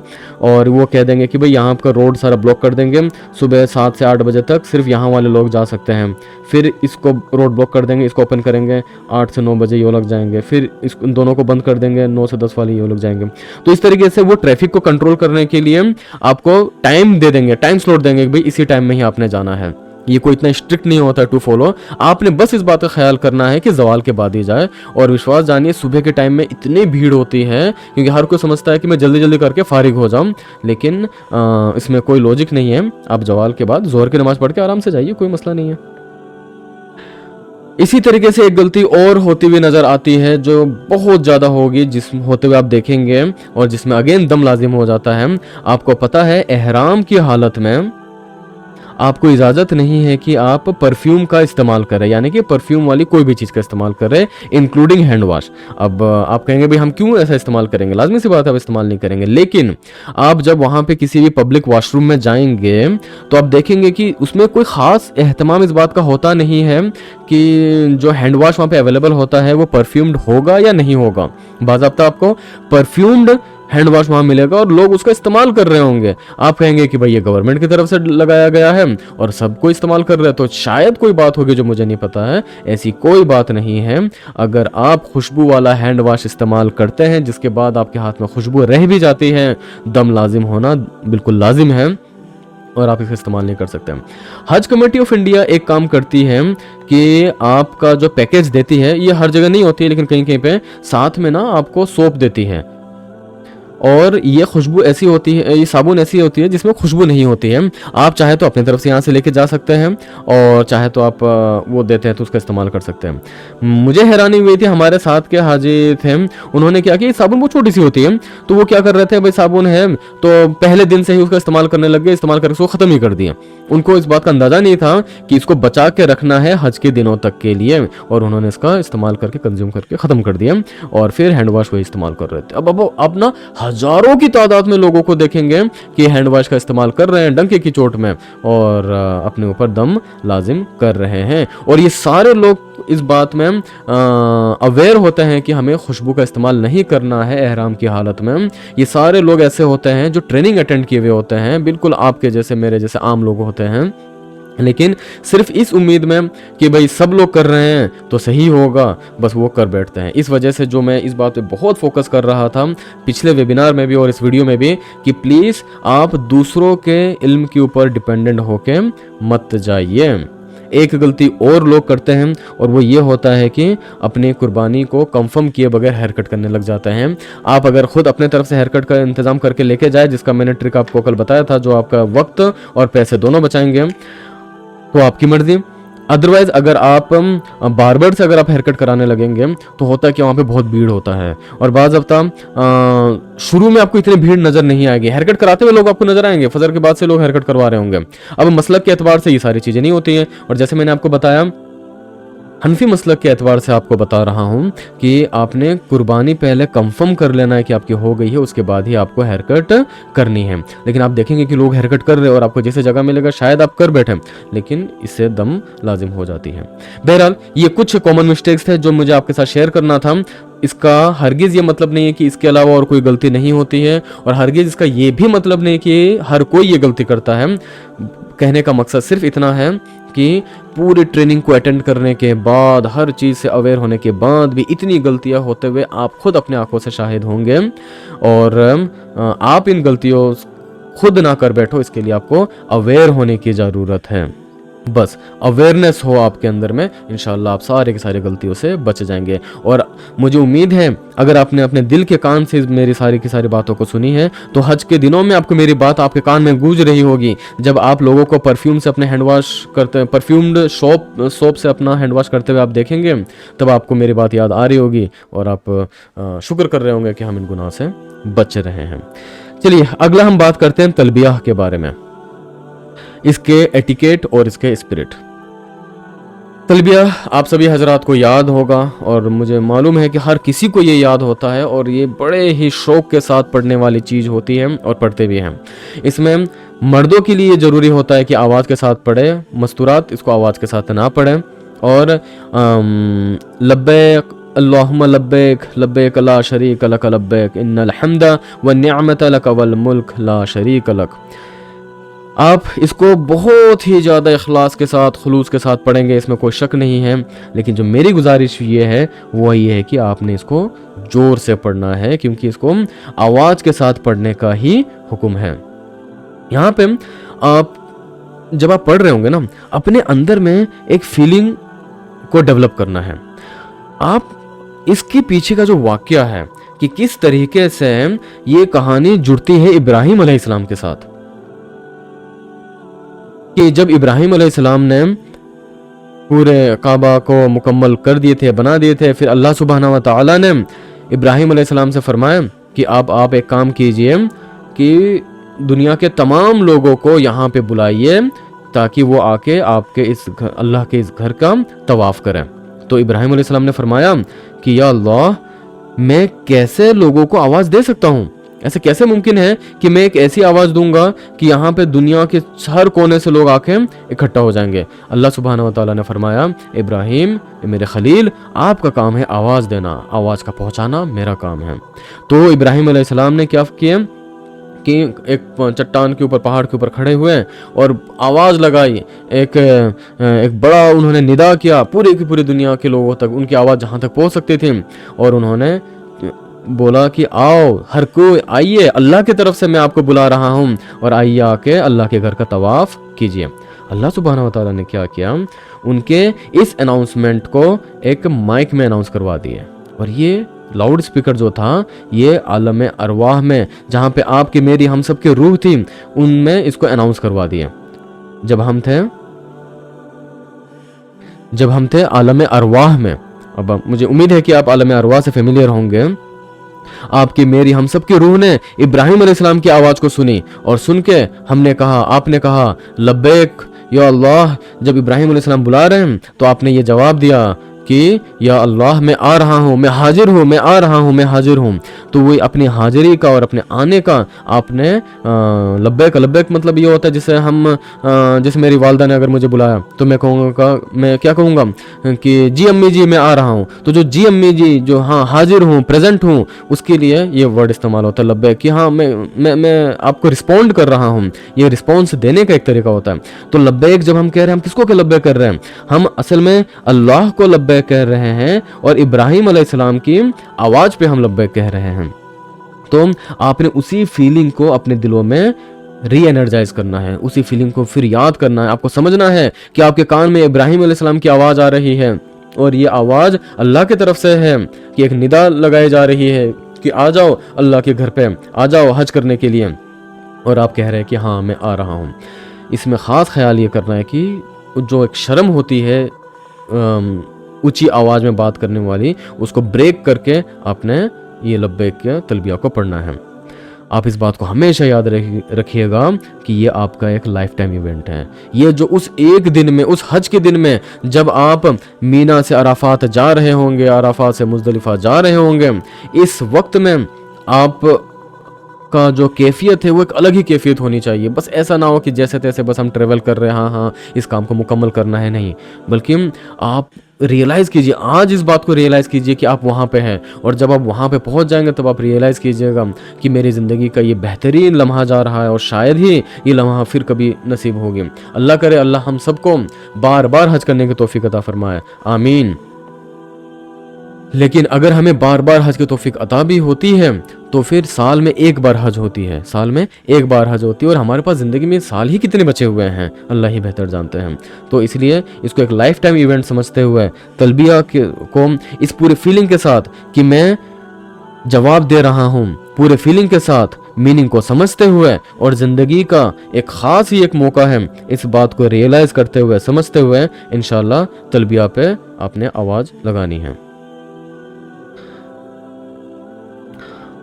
और वो कह देंगे कि भाई यहाँ आपका रोड सारा ब्लॉक कर देंगे, सुबह 7 से 8 बजे तक सिर्फ यहाँ वाले लोग जा सकते हैं। फिर इसको रोड ब्लॉक कर देंगे, इसको ओपन करेंगे 8 से 9 बजे ये लोग जाएंगे, फिर इस दोनों को बंद कर देंगे, 9 से 10 वाले ये लोग जाएंगे। तो इस तरीके से वो ट्रैफिक को कंट्रोल करने के लिए आपको टाइम दे देंगे, टाइम स्लॉट देंगे कि भाई इसी टाइम में ही आपने जाना है। ये कोई इतना स्ट्रिक्ट नहीं होता टू फॉलो, आपने बस इस बात का ख्याल करना है कि जवाल के बाद ही जाए। और विश्वास जानिए सुबह के टाइम में इतनी भीड़ होती है, क्योंकि हर कोई समझता है कि मैं जल्दी जल्दी करके फारिग हो जाऊं, लेकिन इसमें कोई लॉजिक नहीं है। आप जवाल के बाद जोहर की नमाज पढ़ के आराम से जाइए, कोई मसला नहीं है। इसी तरीके से एक गलती और होती हुई नज़र आती है जो बहुत ज़्यादा होगी, जिस होते हुए आप देखेंगे, और जिसमें अगेन दम लाजिम हो जाता है। आपको पता है एहराम की हालत में आपको इजाज़त नहीं है कि आप परफ्यूम का इस्तेमाल करें, यानी कि परफ्यूम वाली कोई भी चीज़ का इस्तेमाल करें, इंक्लूडिंग हैंड वॉश। अब आप कहेंगे भाई हम क्यों ऐसा इस्तेमाल करेंगे, लाजमी सी बात है आप इस्तेमाल नहीं करेंगे। लेकिन आप जब वहाँ पे किसी भी पब्लिक वॉशरूम में जाएंगे तो आप देखेंगे कि उसमें कोई ख़ास एहतमाम इस बात का होता नहीं है कि जो हैंड वॉश वहाँ पे अवेलेबल होता है वो परफ्यूम्ड होगा या नहीं होगा। बाज़ाब्ता आपको परफ्यूम्ड हैंड वॉश वहाँ मिलेगा और लोग उसका इस्तेमाल कर रहे होंगे। आप कहेंगे कि भाई ये गवर्नमेंट की तरफ से लगाया गया है और सबको इस्तेमाल कर रहे हैं, तो शायद कोई बात होगी जो मुझे नहीं पता है। ऐसी कोई बात नहीं है। अगर आप खुशबू वाला हैंड वॉश इस्तेमाल करते हैं जिसके बाद आपके हाथ में खुशबू रह भी जाती है, दम लाजिम होना बिल्कुल लाजिम है और आप इसका इस्तेमाल नहीं कर सकते। हज कमेटी ऑफ इंडिया एक काम करती है कि आपका जो पैकेज देती है, ये हर जगह नहीं होती है लेकिन कहीं कहीं पे साथ में ना आपको सोप देती है। और ये खुशबू ऐसी होती है, ये साबुन ऐसी होती है जिसमें खुशबू नहीं होती है। आप चाहे तो अपनी तरफ से यहाँ से लेके जा सकते हैं और चाहे तो आप वो देते हैं तो उसका इस्तेमाल कर सकते हैं। मुझे हैरानी हुई थी, हमारे साथ के हाजी थे, उन्होंने क्या किया, ये साबुन बहुत छोटी सी होती है, तो वो क्या कर रहे थे, भाई साबुन है तो पहले दिन से ही उसका इस्तेमाल करने लग गए, इस्तेमाल करके उसको ख़त्म ही कर दिया। उनको इस बात का अंदाज़ा नहीं था कि इसको बचा के रखना है हज के दिनों तक के लिए, और उन्होंने इसका इस्तेमाल करके कंज्यूम करके ख़त्म कर दिया और फिर हैंड वॉश वही इस्तेमाल कर रहे थे। अब ना हज़ारों की तादाद में लोगों को देखेंगे कि हैंड वॉश का इस्तेमाल कर रहे हैं डंके की चोट में और अपने ऊपर दम लाजिम कर रहे हैं। और ये सारे लोग इस बात में अवेयर होते हैं कि हमें खुशबू का इस्तेमाल नहीं करना है एहराम की हालत में। ये सारे लोग ऐसे होते हैं जो ट्रेनिंग अटेंड किए हुए होते हैं, बिल्कुल आपके जैसे मेरे जैसे आम लोग होते हैं, लेकिन सिर्फ इस उम्मीद में कि भाई सब लोग कर रहे हैं तो सही होगा, बस वो कर बैठते हैं। इस वजह से जो मैं इस बात पे बहुत फोकस कर रहा था पिछले वेबिनार में भी और इस वीडियो में भी कि प्लीज़ आप दूसरों के इल्म के ऊपर डिपेंडेंट होके मत जाइए। एक गलती और लोग करते हैं और वो ये होता है कि अपनी कुर्बानी को कंफर्म किए बगैर हेयर कट करने लग जाते हैं। आप अगर खुद अपने तरफ से हेयर कट का इंतज़ाम करके लेके जाए, जिसका मैंने ट्रिक आपको कल बताया था, जो आपका वक्त और पैसे दोनों बचाएंगे, तो आपकी मर्जी। अदरवाइज अगर आप बार्बर से अगर आप हेयर कट कराने लगेंगे तो होता है कि वहाँ पे बहुत भीड़ होता है और बाज़ हफ्ता शुरू में आपको इतनी भीड़ नज़र नहीं आएगी। हेयर कट कराते हुए लोग आपको नजर आएंगे, फजर के बाद से लोग हेयर कट करवा रहे होंगे। अब मसलक के एतबार से ये सारी चीज़ें नहीं होती हैं, और जैसे मैंने आपको बताया हनफी मसलक के एतबार से आपको बता रहा हूँ कि आपने कुर्बानी पहले कंफर्म कर लेना है कि आपकी हो गई है, उसके बाद ही आपको हेयर कट करनी है। लेकिन आप देखेंगे कि लोग हेयर कट कर रहे हैं और आपको जैसे जगह मिलेगा शायद आप कर बैठे, लेकिन इससे दम लाजिम हो जाती है। बहरहाल ये कुछ कॉमन मिस्टेक्स थे जो मुझे आपके साथ शेयर करना था। इसका हरगिज़ ये मतलब नहीं है कि इसके अलावा और कोई गलती नहीं होती है, और हरगिज़ इसका ये भी मतलब नहीं कि हर कोई ये गलती करता है। कहने का मकसद सिर्फ इतना है कि पूरी ट्रेनिंग को अटेंड करने के बाद, हर चीज़ से अवेयर होने के बाद भी इतनी गलतियां होते हुए आप खुद अपने आंखों से शाहिद होंगे, और आप इन गलतियों खुद ना कर बैठो, इसके लिए आपको अवेयर होने की ज़रूरत है। बस अवेयरनेस हो आपके अंदर में, इंशाल्लाह आप सारे के सारे गलतियों से बच जाएंगे। और मुझे उम्मीद है अगर आपने अपने दिल के कान से मेरी सारी की सारी बातों को सुनी है तो हज के दिनों में आपको मेरी बात आपके कान में गूंज रही होगी। जब आप लोगों को परफ्यूम से अपने हैंड वॉश करते हैं, परफ्यूम्ड सोप से अपना हैंड वॉश करते हुए आप देखेंगे, तब आपको मेरी बात याद आ रही होगी और आप शुक्र कर रहे होंगे कि हम इन गुनाह से बच रहे हैं। चलिए अगला हम बात करते हैं तलबिया के बारे में, इसके एटिकेट और इसके स्पिरिट। तलबिया आप सभी हजरात को याद होगा और मुझे मालूम है कि हर किसी को ये याद होता है, और ये बड़े ही शौक के साथ पढ़ने वाली चीज़ होती है और पढ़ते भी हैं। इसमें मर्दों के लिए ये ज़रूरी होता है कि आवाज़ के साथ पढ़े, मस्तूरात इसको आवाज़ के साथ ना पढ़ें, और लब्बैक अल्लाहुम्मा लब्बैक लब्बैक ला शरीक लक लब्बैक इन्नल हम्दा व निअमत लक वल मुल्क ला शरीक लक। आप इसको बहुत ही ज़्यादा इखलास के साथ, खुलूस के साथ पढ़ेंगे, इसमें कोई शक नहीं है। लेकिन जो मेरी गुजारिश ये है वो ये है कि आपने इसको ज़ोर से पढ़ना है, क्योंकि इसको आवाज़ के साथ पढ़ने का ही हुक्म है। यहाँ पे आप जब आप पढ़ रहे होंगे ना, अपने अंदर में एक फीलिंग को डेवलप करना है। आप इसके पीछे का जो वाक़या है कि किस तरीके से ये कहानी जुड़ती है इब्राहिम अलैहिस्सलाम के साथ, कि जब इब्राहिम अलैहिस्सलाम ने पूरे काबा को मुकम्मल कर दिए थे, बना दिए थे, फिर अल्लाह सुब्हानहू व तआला ने इब्राहिम अलैहिस्सलाम से फरमाया कि आप एक काम कीजिए कि दुनिया के तमाम लोगों को यहाँ पे बुलाइए ताकि वो आके आपके इस घर, अल्लाह के इस घर का तवाफ़ करें। तो इब्राहिम अलैहिस्सलाम ने फरमाया कि या अल्लाह, मैं कैसे लोगों को आवाज़ दे सकता हूँ? ऐसे कैसे मुमकिन है कि मैं एक ऐसी आवाज़ दूंगा कि यहाँ पे दुनिया के हर कोने से लोग आके इकट्ठा हो जाएंगे? अल्लाह सुब्हानहू व तआला ने फरमाया, इब्राहिम मेरे खलील, आपका काम है आवाज़ देना, आवाज़ का पहुँचाना मेरा काम है। तो इब्राहिम अलैहिस्सलाम ने क्या किया कि एक चट्टान के ऊपर, पहाड़ के ऊपर खड़े हुए और आवाज़ लगाई, एक बड़ा उन्होंने निदा किया पूरी की पूरी दुनिया के लोगों तक, उनकी आवाज़ जहाँ तक पहुँच सकती थी, और उन्होंने बोला कि आओ हर कोई आइए, अल्लाह की तरफ से मैं आपको बुला रहा हूँ, और आइए आके अल्लाह के घर का तवाफ़ कीजिए। अल्लाह सुब्हानहू व तआला ने क्या किया, उनके इस अनाउंसमेंट को एक माइक में अनाउंस करवा दिए, और ये लाउड स्पीकर जो था ये आलम अरवाह में, जहाँ पे आपकी मेरी हम सब की रूह थी, उनमें इसको अनाउंस करवा दिए। जब हम थे आलम अरवाह में। अब मुझे उम्मीद है कि आप आलम अरवाह से फेमिलियर होंगे। आपकी मेरी हम सब की रूह ने इब्राहिम अलैहिस्सलाम की आवाज को सुनी और सुन के आपने कहा लब्बैक या अल्लाह। जब इब्राहिम अलैहिस्सलाम बुला रहे हैं तो आपने ये जवाब दिया कि या अल्लाह मैं आ रहा हूँ, मैं हाजिर हूँ, मैं आ रहा हूँ, मैं हाजिर हूँ। तो वही अपनी हाजिरी का और अपने आने का आपने लब्बैक लब्बैक मतलब ये होता है जैसे मेरी वालदा ने अगर मुझे बुलाया तो मैं क्या कहूँगा कि जी अम्मी जी मैं आ रहा हूँ। तो जो जी अम्मी जी जो हाँ हाजिर हूँ, प्रेजेंट हूँ, उसके लिए ये वर्ड इस्तेमाल होता है लब्बैक, कि हाँ मैं आपको रिस्पॉन्ड कर रहा हूँ। ये रिस्पॉन्स देने का एक तरीका होता है। तो लब्बैक जब हम कह रहे हैं, हम किसको क्या लब्बैक कर रहे हैं? हम असल में अल्लाह को लब्बैक कह रहे हैं और इब्राहिम अलैहिस्सलाम की आवाज पे हम लब्बैक कह रहे हैं। तो आपने उसी फीलिंग को अपने दिलों में री एनर्जाइज करना है, उसी फीलिंग को फिर याद करना है। आपको समझना है कि आपके कान में इब्राहिम अलैहिस्सलाम की आवाज आ रही है और ये आवाज अल्लाह की तरफ से है कि एक निदा लगाई जा रही है कि आ जाओ अल्लाह के घर पे, आ जाओ हज करने के लिए। और आप कह रहे हैं कि हाँ मैं आ रहा हूँ। इसमें ख़ास ख्याल ये करना है कि जो एक शर्म होती है ऊंची आवाज़ में बात करने वाली, उसको ब्रेक करके आपने ये लब्बैक के तलबिया को पढ़ना है। आप इस बात को हमेशा याद रखिएगा कि ये आपका एक लाइफ टाइम इवेंट है। ये जो उस एक दिन में, उस हज के दिन में जब आप मीना से अराफात जा रहे होंगे, अराफात से मुजदलिफा जा रहे होंगे, इस वक्त में आप का जो कैफियत है वो एक अलग ही कैफियत होनी चाहिए। बस ऐसा ना हो कि जैसे तैसे बस हम ट्रेवल कर रहे हैं, हाँ इस काम को मुकम्मल करना है, नहीं, बल्कि आप रियलाइज़ कीजिए, आज इस बात को रियलाइज़ कीजिए कि आप वहाँ पे हैं। और जब आप वहाँ पे पहुँच जाएंगे तब आप रियलाइज़ कीजिएगा कि मेरी ज़िंदगी का ये बेहतरीन लम्हा जा रहा है और शायद ही ये लम्हा फिर कभी नसीब होगी। अल्लाह करे अल्लाह हम सबको बार बार हज करने की तौफीक अता फरमाए, आमीन। लेकिन अगर हमें बार बार हज की तौफीक अता भी होती है तो फिर साल में एक बार हज होती है, साल में एक बार हज होती है। और हमारे पास ज़िंदगी में साल ही कितने बचे हुए हैं अल्लाह ही बेहतर जानते हैं। तो इसलिए इसको एक लाइफ टाइम इवेंट समझते हुए तलबिया को इस पूरे फीलिंग के साथ कि मैं जवाब दे रहा हूँ, पूरे फीलिंग के साथ मीनिंग को समझते हुए, और ज़िंदगी का एक ख़ास ही एक मौका है, इस बात को रियलाइज़ करते हुए, समझते हुए इंशाल्लाह तलबिया पे आपने आवाज़ लगानी है।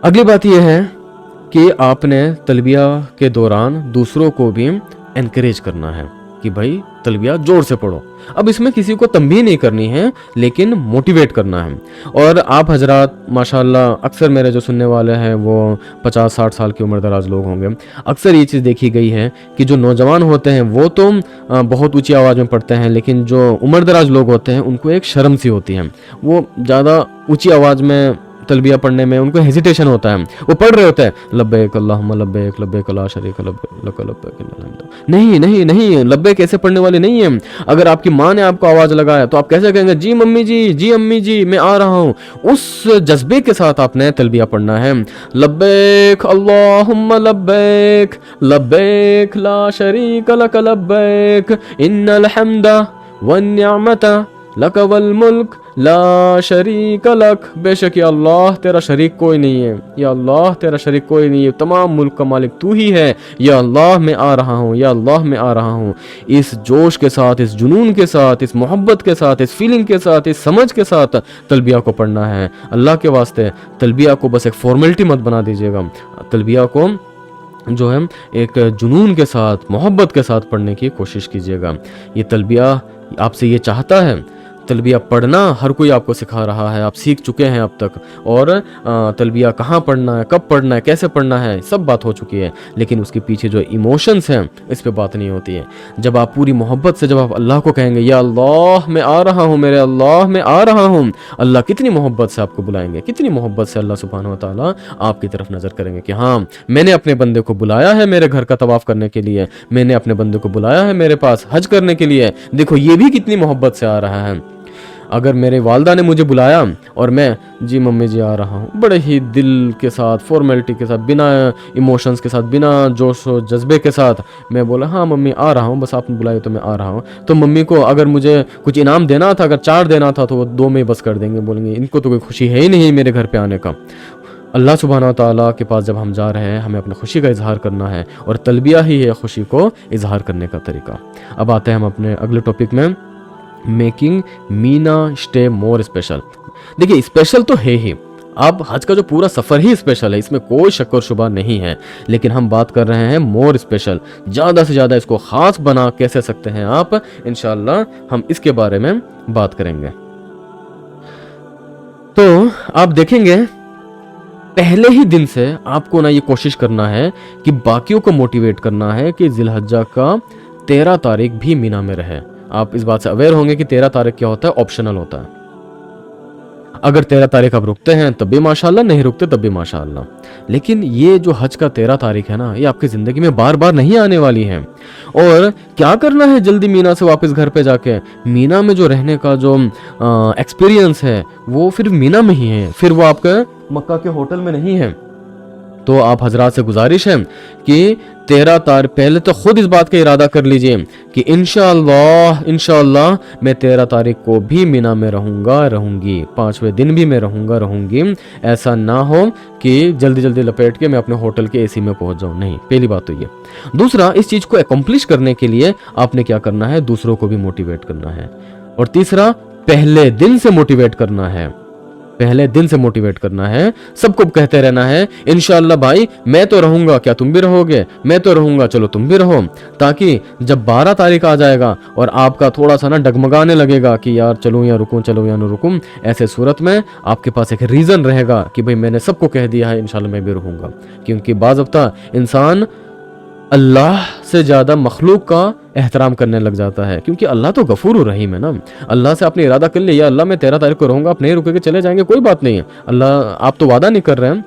अगली बात यह है कि आपने तलबिया के दौरान दूसरों को भी एनकरेज करना है कि भाई तलबिया जोर से पढ़ो। अब इसमें किसी को तंबीह नहीं करनी है, लेकिन मोटिवेट करना है। और आप हजरात माशाल्लाह, अक्सर मेरे जो सुनने वाले हैं वो 50-60 साल की उम्र दराज लोग होंगे। अक्सर ये चीज़ देखी गई है कि जो नौजवान होते हैं वो तो बहुत ऊंची आवाज़ में पढ़ते हैं, लेकिन जो उम्र दराज लोग होते हैं उनको एक शर्म सी होती है। वो ज़्यादा ऊँची आवाज़ में तलबिया पढ़ने में उनको हेजिटेशन होता है। वो पढ़ रहे होते हैं लब्बैक अल्लाहुम्मा लब्बैक लब्बैक ला शरीका लक लब्बैक। नहीं नहीं नहीं, लब्बैक ऐसे पढ़ने वाली नहीं है। अगर आपकी माँ ने आपको आवाज़ लगाया तो आप कैसे कहेंगे जी मम्मी जी, जी अम्मी जी मैं आ रहा हूँ। उस जज्बे के साथ आपने तलबिया पढ़ना है। लब्बैक अल्लाहुम्मा लब्बैक लब्बैक ला शरीका लक लब्बैक इन्नल हम्दा वन निअमता लक वल मुल्क ला शरीक लक। बेशक या अल्लाह तेरा शरीक कोई नहीं है, या अल्लाह तेरा शरीक कोई नहीं है, तमाम मुल्क का मालिक तू ही है। या अल्लाह मैं आ रहा हूँ, या अल्लाह मैं आ रहा हूँ। इस जोश के साथ, इस जुनून के साथ, इस मोहब्बत के साथ, इस फीलिंग के साथ, इस समझ के साथ तलबिया को पढ़ना है। अल्लाह के वास्ते तलबिया को बस एक फॉर्मेलिटी मत बना दीजिएगा। तलबिया को जो है एक जुनून के साथ, मोहब्बत के साथ पढ़ने की कोशिश कीजिएगा। ये तलबिया आपसे ये चाहता है। तलबिया पढ़ना हर कोई आपको सिखा रहा है, आप सीख चुके हैं अब तक। और तलबिया कहाँ पढ़ना है, कब पढ़ना है, कैसे पढ़ना है, सब बात हो चुकी है। लेकिन उसके पीछे जो इमोशंस हैं इस पे बात नहीं होती है। जब आप पूरी मोहब्बत से जब आप अल्लाह को कहेंगे या अल्लाह मैं आ रहा हूँ, मेरे अल्लाह मैं आ रहा हूँ, अल्लाह कितनी मोहब्बत से आपको बुलाएंगे, कितनी मोहब्बत से अल्लाह सुब्हानहू व तआला आपकी तरफ नज़र करेंगे कि हाँ मैंने अपने बंदे को बुलाया है मेरे घर का तवाफ़ करने के लिए, मैंने अपने बंदे को बुलाया है मेरे पास हज करने के लिए। देखो ये भी कितनी मोहब्बत से आ रहा है। अगर मेरे वालदा ने मुझे बुलाया और मैं जी मम्मी जी आ रहा हूँ, बड़े ही दिल के साथ, फॉर्मेलिटी के साथ, बिना इमोशंस के साथ, बिना जोश और जज्बे के साथ मैं बोला हाँ मम्मी आ रहा हूँ, बस आपने बुलाया तो मैं आ रहा हूँ, तो मम्मी को अगर मुझे कुछ इनाम देना था, अगर 4 देना था, तो वो 2 में बस कर देंगे, बोलेंगे इनको तो कोई खुशी है ही नहीं मेरे घर पे आने का। अल्लाह सुब्हाना ताला के पास जब हम जा रहे हैं, हमें अपनी खुशी का इजहार करना है, और तलबिया ही है खुशी को इजहार करने का तरीका। अब आते हैं हम अपने अगले टॉपिक में, making Meena stay more special. देखिए स्पेशल तो है ही, अब हज का जो पूरा सफ़र ही स्पेशल है, इसमें कोई शक और शुबा नहीं है, लेकिन हम बात कर रहे हैं मोर स्पेशल, ज़्यादा से ज़्यादा इसको ख़ास बना कैसे सकते हैं आप, इंशाल्लाह हम इसके बारे में बात करेंगे। तो आप देखेंगे पहले ही दिन से आपको ना ये कोशिश करना है कि बाकियों को मोटिवेट करना है कि जिलहज्जा का 13 तारीख भी मीना में रहे। आप इस बात से अवेयर होंगे कि 13 तारीख क्या होता है, ऑप्शनल होता है। अगर 13 तारीख आप रुकते हैं तब भी माशाल्लाह, नहीं रुकते तब भी माशाल्लाह, लेकिन ये जो हज का 13 तारीख है ना, ये आपकी ज़िंदगी में बार बार नहीं आने वाली है। और क्या करना है जल्दी मीना से वापस घर पे जाके, मीना में जो रहने का जो एक्सपीरियंस है वो फिर मीना में ही है, फिर वो आपका मक्का के होटल में नहीं है। तो आप हजरात से गुजारिश है कि 13 तारीख पहले तो खुद इस बात का इरादा कर लीजिए कि इंशाअल्लाह मैं 13 तारीख को भी मीना में रहूंगी, 5वें दिन भी मैं रहूंगी। ऐसा ना हो कि जल्दी जल्दी लपेट के मैं अपने होटल के एसी में पहुंच जाऊं, नहीं। पहली बात तो ये। दूसरा, इस चीज को अकम्प्लिश करने के लिए आपने क्या करना है, दूसरों को भी मोटिवेट करना है। और तीसरा, पहले दिन से मोटिवेट करना है, पहले दिन से मोटिवेट करना है, सबको कहते रहना है इंशाअल्लाह भाई मैं तो रहूंगा, क्या तुम भी रहोगे, मैं तो रहूंगा, चलो तुम भी रहो, ताकि जब 12 तारीख आ जाएगा और आपका थोड़ा सा ना डगमगाने लगेगा कि यार चलो या रुकूं, चलो या न रुकूं, ऐसे सूरत में आपके पास एक रीजन रहेगा कि भाई मैंने सबको कह दिया है इंशाअल्लाह मैं भी रहूंगा। क्योंकि बाज़ वक़्ता इंसान अल्लाह से ज़्यादा मखलूक का एहतराम करने लग जाता है, क्योंकि अल्लाह तो गफूर रहीम है ना। अल्लाह से आपने इरादा कर लिया अल्लाह मैं 13 तारीख को रहूंगा, आप नहीं रुकेंगे चले जाएंगे, कोई बात नहीं है, अल्लाह आप तो वादा नहीं कर रहे हैं,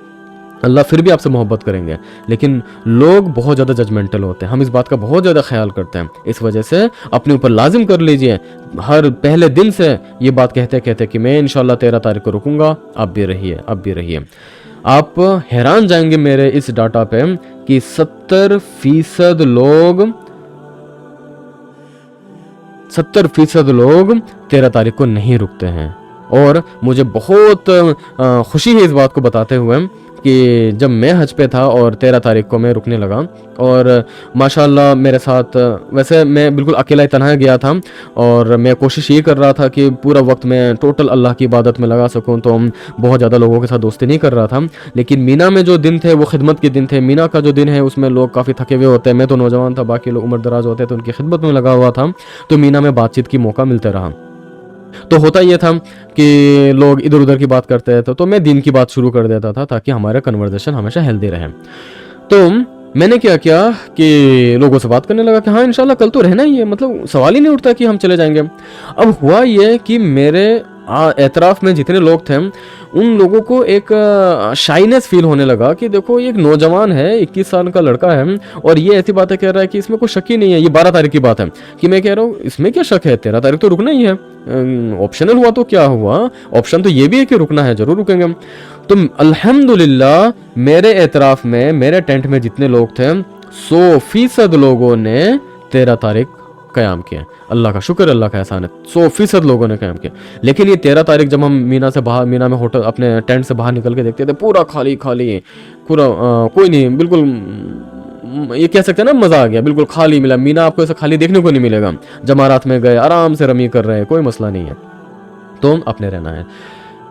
अल्लाह फिर भी आपसे मोहब्बत करेंगे। लेकिन लोग बहुत ज़्यादा जजमेंटल होते हैं, हम इस बात का बहुत ज़्यादा ख्याल करते हैं, इस वजह से अपने ऊपर लाजिम कर लीजिए हर पहले दिन से ये बात कहते कहते कि मैं इंशाअल्लाह 13 तारीख को रुकूंगा, आप भी रहिए, आप भी रहिए। आप हैरान जाएंगे मेरे इस डाटा पे कि 70% लोग 13 तारीख को नहीं रुकते हैं। और मुझे बहुत खुशी है इस बात को बताते हुए कि जब मैं हज पे था और 13 तारीख को मैं रुकने लगा, और माशाल्लाह मेरे साथ, वैसे मैं बिल्कुल अकेला ही तन्हा गया था और मैं कोशिश ये कर रहा था कि पूरा वक्त मैं टोटल अल्लाह की इबादत में लगा सकूं, तो बहुत ज़्यादा लोगों के साथ दोस्ती नहीं कर रहा था। लेकिन मीना में जो दिन थे वो खिदमत के दिन थे। मीना का जो दिन है उसमें लोग काफ़ी थके हुए होते हैं, मैं तो नौजवान था, बाकी लोग उम्र दराज होते हैं, तो उनकी खिदमत में लगा हुआ था, तो मीना में बातचीत की मौका मिलता रहा। तो होता यह था कि लोग इधर उधर की बात करते थे, तो मैं दिन की बात शुरू कर देता था ताकि हमारा कन्वर्सेशन हमेशा हेल्दी रहे। तो मैंने क्या किया कि लोगों से बात करने लगा कि हाँ इंशाल्लाह कल तो रहना ही है, मतलब सवाल ही नहीं उठता कि हम चले जाएंगे। अब हुआ ये कि मेरे एतराफ़ में जितने लोग थे उन लोगों को एक शाइनेस फील होने लगा कि देखो ये एक नौजवान है, 21 साल का लड़का है और ये ऐसी बातें कह रहा है कि इसमें कोई शक ही नहीं है। ये 12 तारीख की बात है कि मैं कह रहा हूँ इसमें क्या शक है, 13 तारीख तो रुकना ही है, ऑप्शनल हुआ तो क्या हुआ, ऑप्शन तो ये भी है कि रुकना है, जरूर रुकेंगे। तो अल्हम्दुलिल्लाह मेरे एतराफ़ में, मेरे टेंट में जितने लोग थे 100% लोगों ने 13 तारीख क़याम किया। अल्लाह का शुक्र, अल्लाह का एहसान है, 100% लोगों ने क़याम किया। लेकिन ये 13 तारीख जब हम मीना से बाहर, मीना में होटल अपने टेंट से बाहर निकल के देखते थे, पूरा खाली खाली, पूरा कोई नहीं, बिल्कुल ये कह सकते हैं ना मज़ा आ गया, बिल्कुल खाली मिला। मीना आपको ऐसा खाली देखने को नहीं मिलेगा। जमारात में गए, आराम से रमी कर रहे हैं, कोई मसला नहीं है, तो अपने रहना है।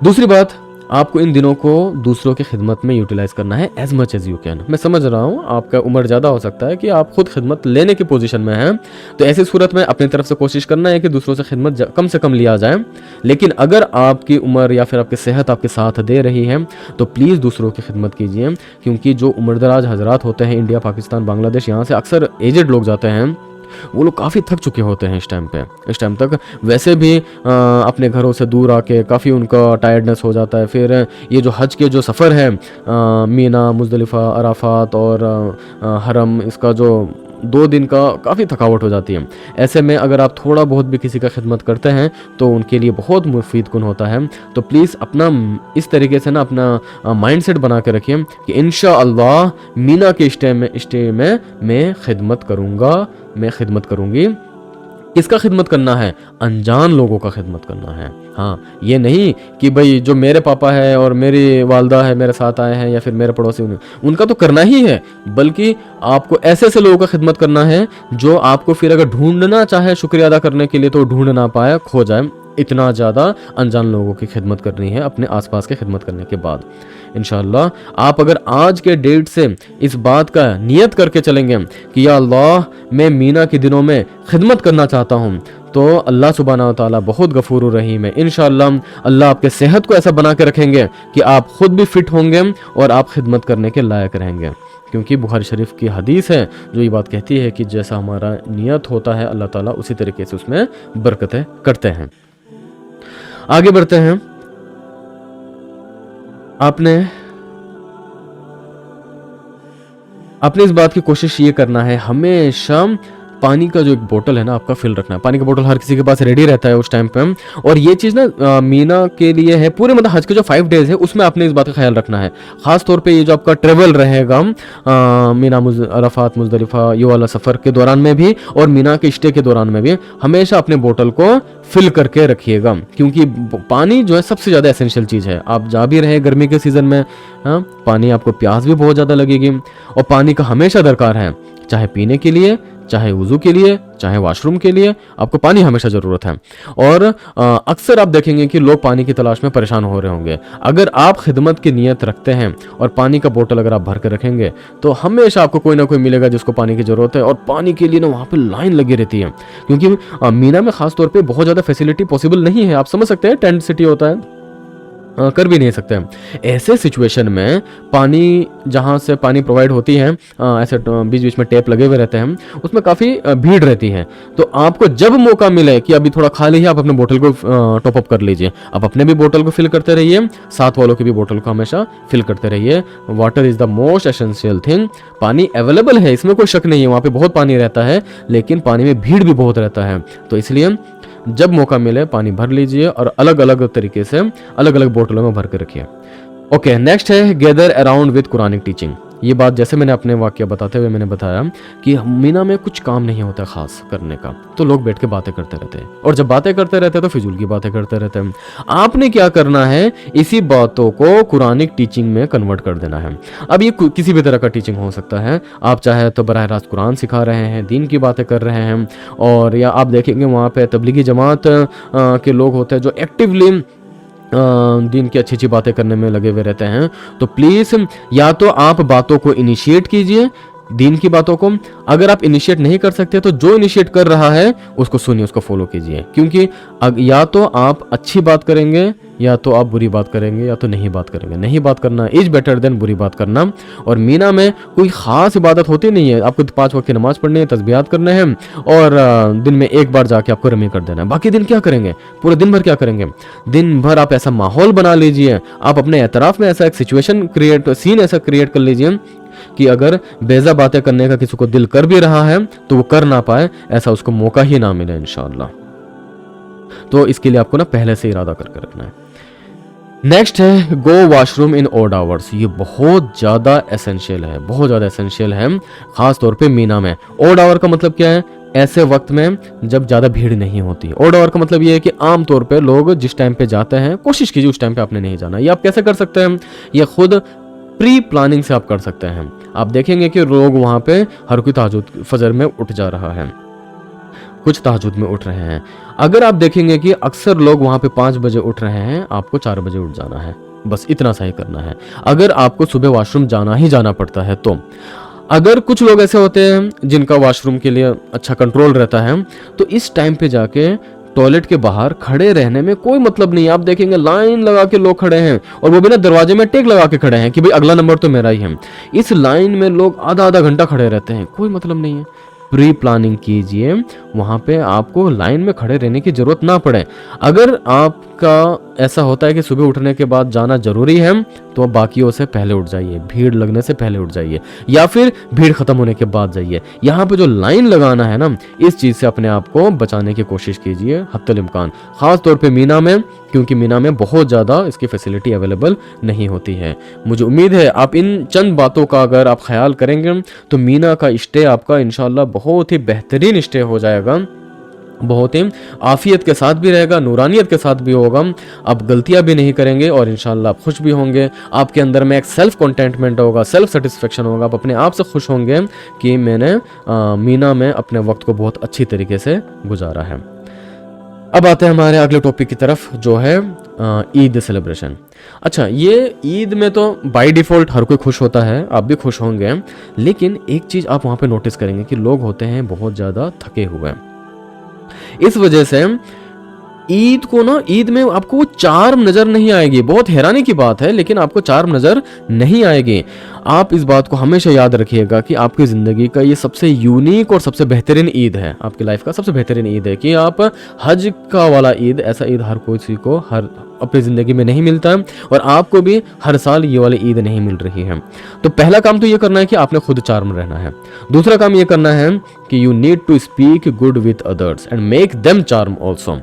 दूसरी बात, आपको इन दिनों को दूसरों की खिदमत में यूटिलाइज करना है as much as you can. मैं समझ रहा हूँ आपका उम्र ज़्यादा हो सकता है कि आप खुद खिदमत लेने की पोजीशन में हैं, तो ऐसी सूरत में अपनी तरफ से कोशिश करना है कि दूसरों से खिदमत कम से कम लिया जाए। लेकिन अगर आपकी उम्र या फिर आपकी सेहत आपके साथ दे रही है तो प्लीज़ दूसरों की खिदमत कीजिए, क्योंकि जो उम्रदराज हजरात होते हैं इंडिया, पाकिस्तान, बांग्लादेश, यहाँ से अक्सर एजेड लोग जाते हैं, वो लोग काफ़ी थक चुके होते हैं इस टाइम तक। वैसे भी अपने घरों से दूर आके काफ़ी उनका टायर्डनेस हो जाता है। फिर ये जो हज के जो सफ़र है, मीना, मुज़दलिफ़ा, अराफात और हरम, इसका जो 2 दिन का काफ़ी थकावट हो जाती है। ऐसे में अगर आप थोड़ा बहुत भी किसी का खिदमत करते हैं तो उनके लिए बहुत मुफीद कुन होता है। तो प्लीज़ अपना इस तरीके से ना अपना माइंडसेट बना के रखिए कि इंशाअल्लाह मीना के स्टे में मैं खिदमत करूँगा, मैं खिदमत करूँगी। किसका खिदमत करना है? अनजान लोगों का खिदमत करना है। हाँ, ये नहीं कि भाई जो मेरे पापा है और मेरी वालदा है मेरे साथ आए हैं या फिर मेरे पड़ोसी, उनका तो करना ही है, बल्कि आपको ऐसे ऐसे लोगों का खिदमत करना है जो आपको फिर अगर ढूंढना चाहे शुक्रिया अदा करने के लिए तो ढूंढ ना पाए, खो जाए। इतना ज़्यादा अनजान लोगों की खिदमत करनी है अपने आसपास के खिदमत करने के बाद। इंशाअल्लाह आप अगर आज के डेट से इस बात का नियत करके चलेंगे कि या अल्लाह मैं मीना के दिनों में खिदमत करना चाहता हूँ, तो अल्लाह सुब्हानहू व तआला बहुत गफूर रहीम है। इंशाअल्लाह अल्लाह आपके सेहत को ऐसा बना के रखेंगे कि आप खुद भी फिट होंगे और आप खिदमत करने के लायक रहेंगे। क्योंकि बुखारी शरीफ की हदीस है जो ये बात कहती है कि जैसा हमारा नियत होता है अल्लाह ताला उसी तरीके से उसमें बरकतें करते हैं। आगे बढ़ते हैं। आपने इस बात की कोशिश ये करना है, हमेशा पानी का जो एक बोतल है ना आपका फिल रखना है। पानी का बोतल हर किसी के पास रेडी रहता है उस टाइम पे। और ये चीज़ ना मीना के लिए है, पूरे मतलब हज के जो 5 डेज है उसमें आपने इस बात का ख्याल रखना है। खास तौर पे ये जो आपका ट्रेवल रहेगा मीना अरफात मुजदलिफा ये वाला सफ़र के दौरान में भी और मीना के स्टे के दौरान में भी हमेशा अपने बोतल को फिल करके रखिएगा, क्योंकि पानी जो है सबसे ज़्यादा एसेंशियल चीज़ है। आप जा भी रहे गर्मी के सीज़न में, हाँ पानी आपको प्यास भी बहुत ज़्यादा लगेगी और पानी का हमेशा दरकार है, चाहे पीने के लिए, चाहे वुज़ू के लिए, चाहे वॉशरूम के लिए, आपको पानी हमेशा ज़रूरत है। और अक्सर आप देखेंगे कि लोग पानी की तलाश में परेशान हो रहे होंगे। अगर आप खिदमत की नीयत रखते हैं और पानी का बोतल अगर आप भर कर रखेंगे तो हमेशा आपको कोई ना कोई मिलेगा जिसको पानी की ज़रूरत है। और पानी के लिए ना वहाँ पर लाइन लगी रहती है, क्योंकि मीना में ख़ास तौर पर बहुत ज़्यादा फैसिलिटी पॉसिबल नहीं है। आप समझ सकते हैं, टेंट सिटी होता है, कर भी नहीं सकते। ऐसे सिचुएशन में पानी जहाँ से पानी प्रोवाइड होती है, ऐसे बीच बीच में टेप लगे हुए रहते हैं, उसमें काफ़ी भीड़ रहती है। तो आपको जब मौका मिले कि अभी थोड़ा खाली है, आप अपने बोतल को टॉप अप कर लीजिए। आप अपने भी बोतल को फिल करते रहिए, साथ वालों की भी बोतल को हमेशा फिल करते रहिए। Water is the most essential thing. पानी अवेलेबल है, इसमें कोई शक नहीं है, वहाँ पे बहुत पानी रहता है, लेकिन पानी में भीड़ भी बहुत रहता है। तो इसलिए जब मौका मिले पानी भर लीजिए और अलग अलग तरीके से अलग अलग बोतलों में भर के रखिए। ओके, नेक्स्ट है gather around with Quranic teaching. ये बात जैसे मैंने अपने वाक्य बताते हुए मैंने बताया कि मीना में कुछ काम नहीं होता खास करने का, तो लोग बैठ के बातें करते रहते हैं, और जब बातें करते रहते हैं तो फिजूल की बातें करते रहते हैं। आपने क्या करना है, इसी बातों को कुरानिक टीचिंग में कन्वर्ट कर देना है। अब ये किसी भी तरह का टीचिंग हो सकता है। आप चाहे तो बराह रास्त कुरान सिखा रहे हैं, दीन की बातें कर रहे हैं, और या आप देखेंगे वहाँ पे तबलीगी जमात के लोग होते हैं जो एक्टिवली दीन की अच्छी अच्छी बातें करने में लगे हुए रहते हैं। तो प्लीज़ या तो आप बातों को इनिशिएट कीजिए, दीन की बातों को। अगर आप इनिशिएट नहीं कर सकते तो जो इनिशिएट कर रहा है उसको सुनिए, उसको फॉलो कीजिए, क्योंकि या तो आप अच्छी बात करेंगे या तो आप बुरी बात करेंगे या तो नहीं बात करेंगे। नहीं बात करना इज बेटर देन बुरी बात करना। और मीना में कोई ख़ास इबादत होती नहीं है, आपको 5 वक्त की नमाज पढ़नी है, तस्बीहात करने हैं और दिन में एक बार जाके आपको रमी कर देना है। बाकी दिन क्या करेंगे, पूरे दिन भर क्या करेंगे? दिन भर आप ऐसा माहौल बना लीजिए, आप अपने एतराफ़ में ऐसा एक सिचुएशन सीन ऐसा क्रिएट कर लीजिए कि अगर बेजा बातें करने का किसी को दिल कर भी रहा है तो वो कर ना पाए, ऐसा उसको मौका ही ना मिले इंशाअल्लाह। तो इसके लिए आपको ना पहले से इरादा करके रखना है। नेक्स्ट है गो वॉशरूम इन ऑड आवर्स। ये बहुत ज़्यादा एसेंशियल है, बहुत ज़्यादा एसेंशियल है, ख़ास तौर पे मीना में। ऑड आवर का मतलब क्या है? ऐसे वक्त में जब ज़्यादा भीड़ नहीं होती। ऑड आवर का मतलब ये है कि आम तौर पे लोग जिस टाइम पे जाते हैं, कोशिश कीजिए उस टाइम पे आपने नहीं जाना। ये आप कैसे कर सकते हैं? ये खुद प्री प्लानिंग से आप कर सकते हैं। आप देखेंगे कि लोग वहाँ पे हर कोई तहज्जुद फजर में उठ जा रहा है, कुछ तहज्जुद में उठ रहे हैं। अगर आप देखेंगे कि अक्सर लोग वहाँ पे 5 बजे उठ रहे हैं, आपको 4 बजे उठ जाना है, बस इतना सा ही करना है। अगर आपको सुबह वॉशरूम जाना ही जाना पड़ता है तो। अगर कुछ लोग ऐसे होते हैं जिनका वॉशरूम के लिए अच्छा कंट्रोल रहता है, तो इस टाइम पे जाके टॉयलेट के बाहर खड़े रहने में कोई मतलब नहीं है। आप देखेंगे लाइन लगा के लोग खड़े हैं, और वो भी ना दरवाजे में टेक लगा के खड़े हैं कि भाई अगला नंबर तो मेरा ही है। इस लाइन में लोग आधा आधा घंटा खड़े रहते हैं, कोई मतलब नहीं है। प्री प्लानिंग कीजिए, वहाँ पे आपको लाइन में खड़े रहने की ज़रूरत ना पड़े। अगर आपका ऐसा होता है कि सुबह उठने के बाद जाना ज़रूरी है, तो बाकियों से पहले उठ जाइए, भीड़ लगने से पहले उठ जाइए, या फिर भीड़ ख़त्म होने के बाद जाइए। यहाँ पे जो लाइन लगाना है ना, इस चीज़ से अपने आप को बचाने की कोशिश कीजिए हत्तल इम्कान, ख़ास तौर पे मीना में, क्योंकि मीना में बहुत ज़्यादा इसकी फैसिलिटी अवेलेबल नहीं होती है। मुझे उम्मीद है आप इन चंद बातों का अगर आप ख्याल करेंगे तो मीना का स्टे आपका इंशाल्लाह बहुत ही बेहतरीन स्टे हो जाएगा, बहुत ही आफियत के साथ भी रहेगा, नूरानियत के साथ भी होगा, आप गलतियां भी नहीं करेंगे और इंशाल्लाह आप खुश भी होंगे। आपके अंदर में एक सेल्फ कंटेंटमेंट होगा, सेल्फ सेटिस्फेक्शन होगा, आप अपने आप से खुश होंगे कि मैंने मीना में अपने वक्त को बहुत अच्छी तरीके से गुजारा है। अब आते हैं हमारे अगले टॉपिक की तरफ, जो है ईद सेलिब्रेशन। अच्छा, ये ईद में तो बाय डिफ़ॉल्ट हर कोई खुश होता है, आप भी खुश होंगे, लेकिन एक चीज़ आप वहाँ पे नोटिस करेंगे कि लोग होते हैं बहुत ज़्यादा थके हुए। इस वजह से ईद को ना, ईद में आपको वो चार्म नज़र नहीं आएगी। बहुत हैरानी की बात है, लेकिन आपको चार्म नज़र नहीं आएगी। आप इस बात को हमेशा याद रखिएगा कि आपकी ज़िंदगी का ये सबसे यूनिक और सबसे बेहतरीन ईद है, आपकी लाइफ का सबसे बेहतरीन ईद है कि आप हज का वाला ईद, ऐसा ईद हर कोई को हर अपनी ज़िंदगी में नहीं मिलता है, और आपको भी हर साल ये वाली ईद नहीं मिल रही है। तो पहला काम तो ये करना है कि आपने खुद चार्म रहना है। दूसरा काम ये करना है कि you need to speak good with others and make them charm also.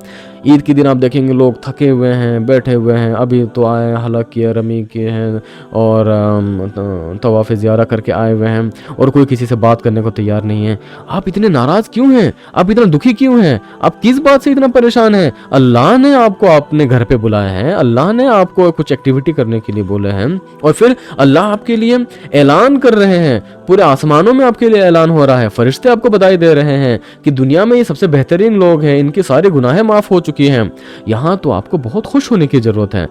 Eid के दिन आप देखेंगे लोग थके हुए हैं, बैठे हुए हैं, अभी तो आए हलक किए, रमी किए हैं और तवाफ़ ज़ियारा करके आए हुए हैं, और कोई किसी से बात करने को तैयार नहीं है। आप इतने नाराज़ क्यों हैं? आप इतना दुखी क्यों हैं? आप किस बात से इतना परेशान हैं? अल्लाह ने आपको अपने घर पे बुलाया है, अल्लाह ने आपको कुछ एक्टिविटी करने के लिए बोले हैं, और फिर अल्लाह आपके लिए ऐलान कर रहे हैं, पूरे आसमानों में आपके लिए ऐलान हो रहा है, फरिश्ते आपको बधाई दे रहे हैं कि दुनिया में ये सबसे बेहतरीन लोग हैं, इनकी सारी गुनाहें माफ़ हो चुकी हैं। यहाँ तो आपको बहुत खुश होने की ज़रूरत है।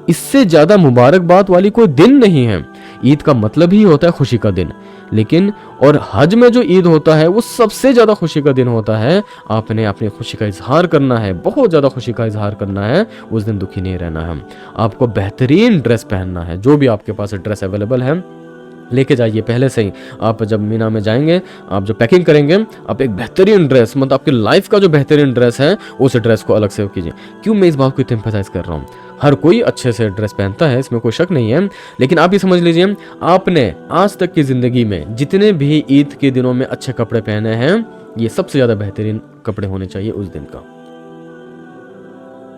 इससे ज़्यादा मुबारकबाद वाली कोई दिन नहीं है। ईद का मतलब ही होता है खुशी का दिन, लेकिन और हज में जो ईद होता है वो सबसे ज़्यादा खुशी का दिन होता है। आपने अपनी खुशी का इजहार करना है, बहुत ज़्यादा खुशी का इजहार करना है, उस दिन दुखी नहीं रहना है। आपको बेहतरीन ड्रेस पहनना है, जो भी आपके पास ड्रेस अवेलेबल है लेके जाइए पहले से ही। आप जब मीना में जाएंगे, आप जब पैकिंग करेंगे, आप एक बेहतरीन ड्रेस, मतलब आपकी लाइफ का जो बेहतरीन ड्रेस है, उस ड्रेस को अलग से कीजिए। क्यों मैं इस बात को इतना एम्फसाइज कर रहा हूँ? हर कोई अच्छे से ड्रेस पहनता है, इसमें कोई शक नहीं है, लेकिन आप ये समझ लीजिए, आपने आज तक की ज़िंदगी में जितने भी ईद के दिनों में अच्छे कपड़े पहने हैं, ये सबसे ज़्यादा बेहतरीन कपड़े होने चाहिए उस दिन का।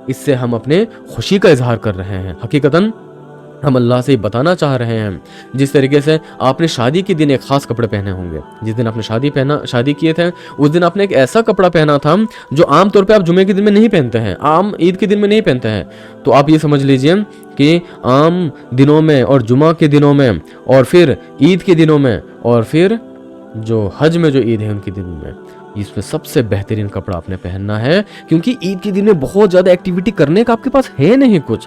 इससे हम अपने खुशी का इजहार कर रहे हैं। हकीकतन हम अल्लाह से बताना चाह रहे हैं, जिस तरीके से आपने शादी के दिन एक ख़ास कपड़े पहने होंगे, जिस दिन आपने शादी किए थे, उस दिन आपने एक ऐसा कपड़ा पहना था जो आम तौर पे आप जुमे के दिन में नहीं पहनते हैं, आम ईद के दिन में नहीं पहनते हैं। तो आप ये समझ लीजिए कि आम दिनों में और जुमा के दिनों में और फिर ईद के दिनों में और फिर जो हज में जो ईद है उनके दिन में, इसमें सबसे बेहतरीन कपड़ा आपने पहनना है, क्योंकि ईद के दिन में बहुत ज़्यादा एक्टिविटी करने का आपके पास है नहीं कुछ।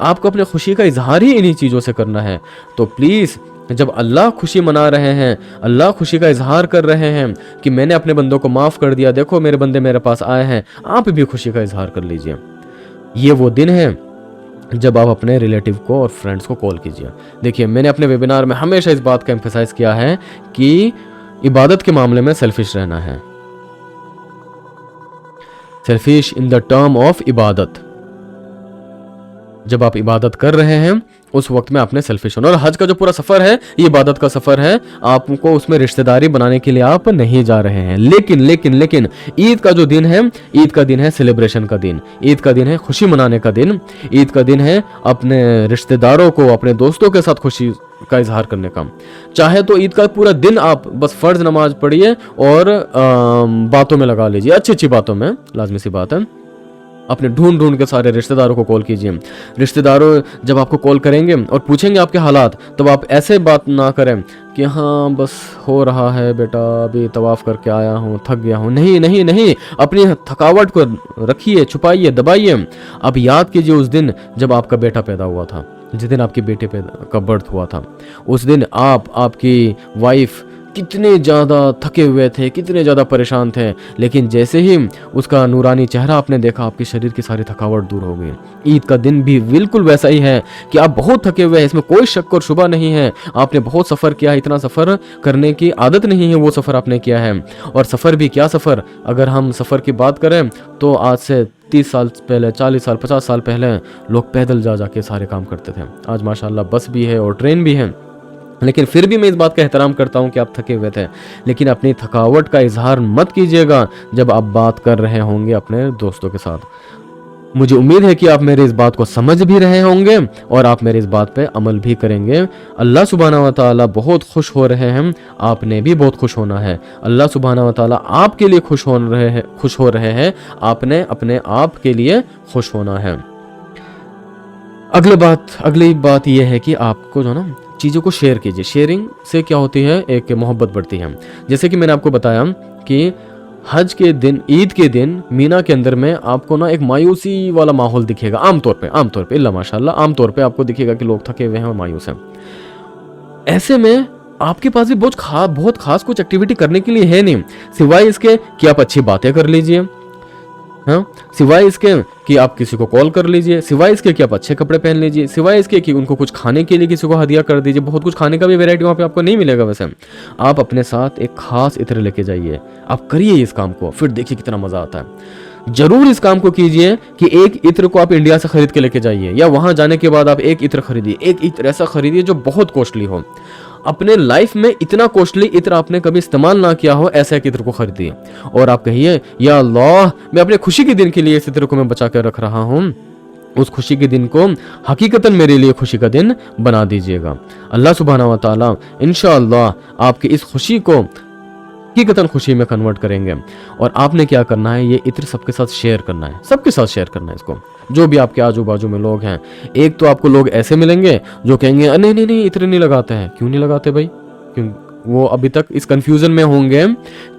आपको अपने खुशी का इजहार ही इन्हीं चीज़ों से करना है। तो प्लीज़, जब अल्लाह खुशी मना रहे हैं, अल्लाह खुशी का इजहार कर रहे हैं कि मैंने अपने बंदों को माफ़ कर दिया, देखो मेरे बंदे मेरे पास आए हैं, आप भी खुशी का इजहार कर लीजिए। ये वो दिन है जब आप अपने रिलेटिव को और फ्रेंड्स को कॉल कीजिए। देखिए, मैंने अपने वेबिनार में हमेशा इस बात का एम्फेसाइज किया है कि इबादत के मामले में सेल्फिश रहना है। Selfish in the term of इबादत। जब आप इबादत कर रहे हैं उस वक्त में आपने सेल्फिश होना। और हज का जो पूरा सफ़र है ये इबादत का सफ़र है, आपको उसमें रिश्तेदारी बनाने के लिए आप नहीं जा रहे हैं। लेकिन लेकिन लेकिन ईद का जो दिन है, ईद का दिन है सेलिब्रेशन का दिन, ईद का दिन है खुशी मनाने का दिन, ईद का दिन है अपने रिश्तेदारों को, अपने दोस्तों के साथ खुशी का इजहार करने का। चाहे तो ईद का पूरा दिन आप बस फ़र्ज नमाज पढ़िए और बातों में लगा लीजिए, अच्छी अच्छी बातों में, लाजमी सी बात है। अपने ढूंढ ढूंढ के सारे रिश्तेदारों को कॉल कीजिए। रिश्तेदारों जब आपको कॉल करेंगे और पूछेंगे आपके हालात, तब आप ऐसे बात ना करें कि हाँ बस हो रहा है बेटा, अभी तवाफ़ करके आया हूँ, थक गया हूँ। नहीं नहीं नहीं, अपनी थकावट को रखिए, छुपाइए, दबाइए। आप याद कीजिए उस दिन जब आपका बेटा पैदा हुआ था, जिस दिन आपके बेटे का बर्थ हुआ था, उस दिन आप, आपकी वाइफ कितने ज़्यादा थके हुए थे, कितने ज़्यादा परेशान थे, लेकिन जैसे ही उसका नूरानी चेहरा आपने देखा, आपके शरीर की सारी थकावट दूर हो गई। ईद का दिन भी बिल्कुल वैसा ही है कि आप बहुत थके हुए हैं, इसमें कोई शक और शुबा नहीं है। आपने बहुत सफ़र किया है, इतना सफ़र करने की आदत नहीं है, वो सफ़र आपने किया है। और सफ़र भी क्या सफ़र, अगर हम सफ़र की बात करें तो आज से 30 साल पहले, 40 साल, 50 साल पहले लोग पैदल जा जाके सारे काम करते थे। आज माशाल्लाह बस भी है और ट्रेन भी है। लेकिन फिर भी मैं इस बात का एहतराम करता हूँ कि आप थके हुए थे, लेकिन अपनी थकावट का इजहार मत कीजिएगा जब आप बात कर रहे होंगे अपने दोस्तों के साथ। मुझे उम्मीद है कि आप मेरे इस बात को समझ भी रहे होंगे और आप मेरे इस बात पे अमल भी करेंगे। अल्लाह सुब्हानहू व तआला बहुत खुश हो रहे हैं, आपने भी बहुत खुश होना है। अल्लाह सुब्हानहू व तआला आपके लिए खुश हो रहे हैं, आपने अपने आप के लिए खुश होना है। अगली बात यह है कि आपको जो ना चीज़ों को शेयर कीजिए। शेयरिंग से क्या होती है, एक मोहब्बत बढ़ती है। जैसे कि मैंने आपको बताया कि हज के दिन, ईद के दिन मीना के अंदर में आपको ना एक मायूसी वाला माहौल दिखेगा आमतौर पे इल्ला माशाल्लाह, आमतौर पे आपको दिखेगा कि लोग थके हुए हैं और मायूस हैं। ऐसे में आपके पास भी बहुत खास कुछ एक्टिविटी करने के लिए है नहीं, सिवाय इसके कि आप अच्छी बातें कर लीजिए, हाँ, सिवाय इसके कि आप किसी को कॉल कर लीजिए, सिवाय इसके कि आप अच्छे कपड़े पहन लीजिए, सिवाय इसके कि उनको कुछ खाने के लिए किसी को हदिया कर दीजिए। बहुत कुछ खाने का भी वैरायटी वहाँ पे आपको नहीं मिलेगा। वैसे आप अपने साथ एक खास इत्र लेके जाइए, आप करिए इस काम को, फिर देखिए कितना मजा आता है। जरूर इस काम को कीजिए कि एक इत्र को आप इंडिया से खरीद के लेके जाइए, या वहां जाने के बाद आप एक इत्र खरीदिए। एक इत्र ऐसा खरीदिए जो बहुत कॉस्टली हो, अपने लाइफ में इतना कॉस्टली इत्र आपने कभी इस्तेमाल ना किया हो, ऐसा एक इत्र को खरीदिए और आप कहिए, या अल्लाह, मैं अपने खुशी के दिन के लिए इस इत्र को मैं बचा कर रख रहा हूँ, उस खुशी के दिन को हकीकतन मेरे लिए खुशी का दिन बना दीजिएगा। अल्लाह सुब्हानहू व तआला इंशाअल्लाह आपकी इस खुशी को हकीकतन खुशी में कन्वर्ट करेंगे। और आपने क्या करना है, ये इत्र सबके साथ शेयर करना है, सबके साथ शेयर करना है इसको, जो भी आपके आजू बाजू में लोग हैं। एक तो आपको लोग ऐसे मिलेंगे जो कहेंगे नहीं नहीं नहीं इत्र नहीं लगाते हैं। क्यों नहीं लगाते भाई? क्यों? वो अभी तक इस कंफ्यूजन में होंगे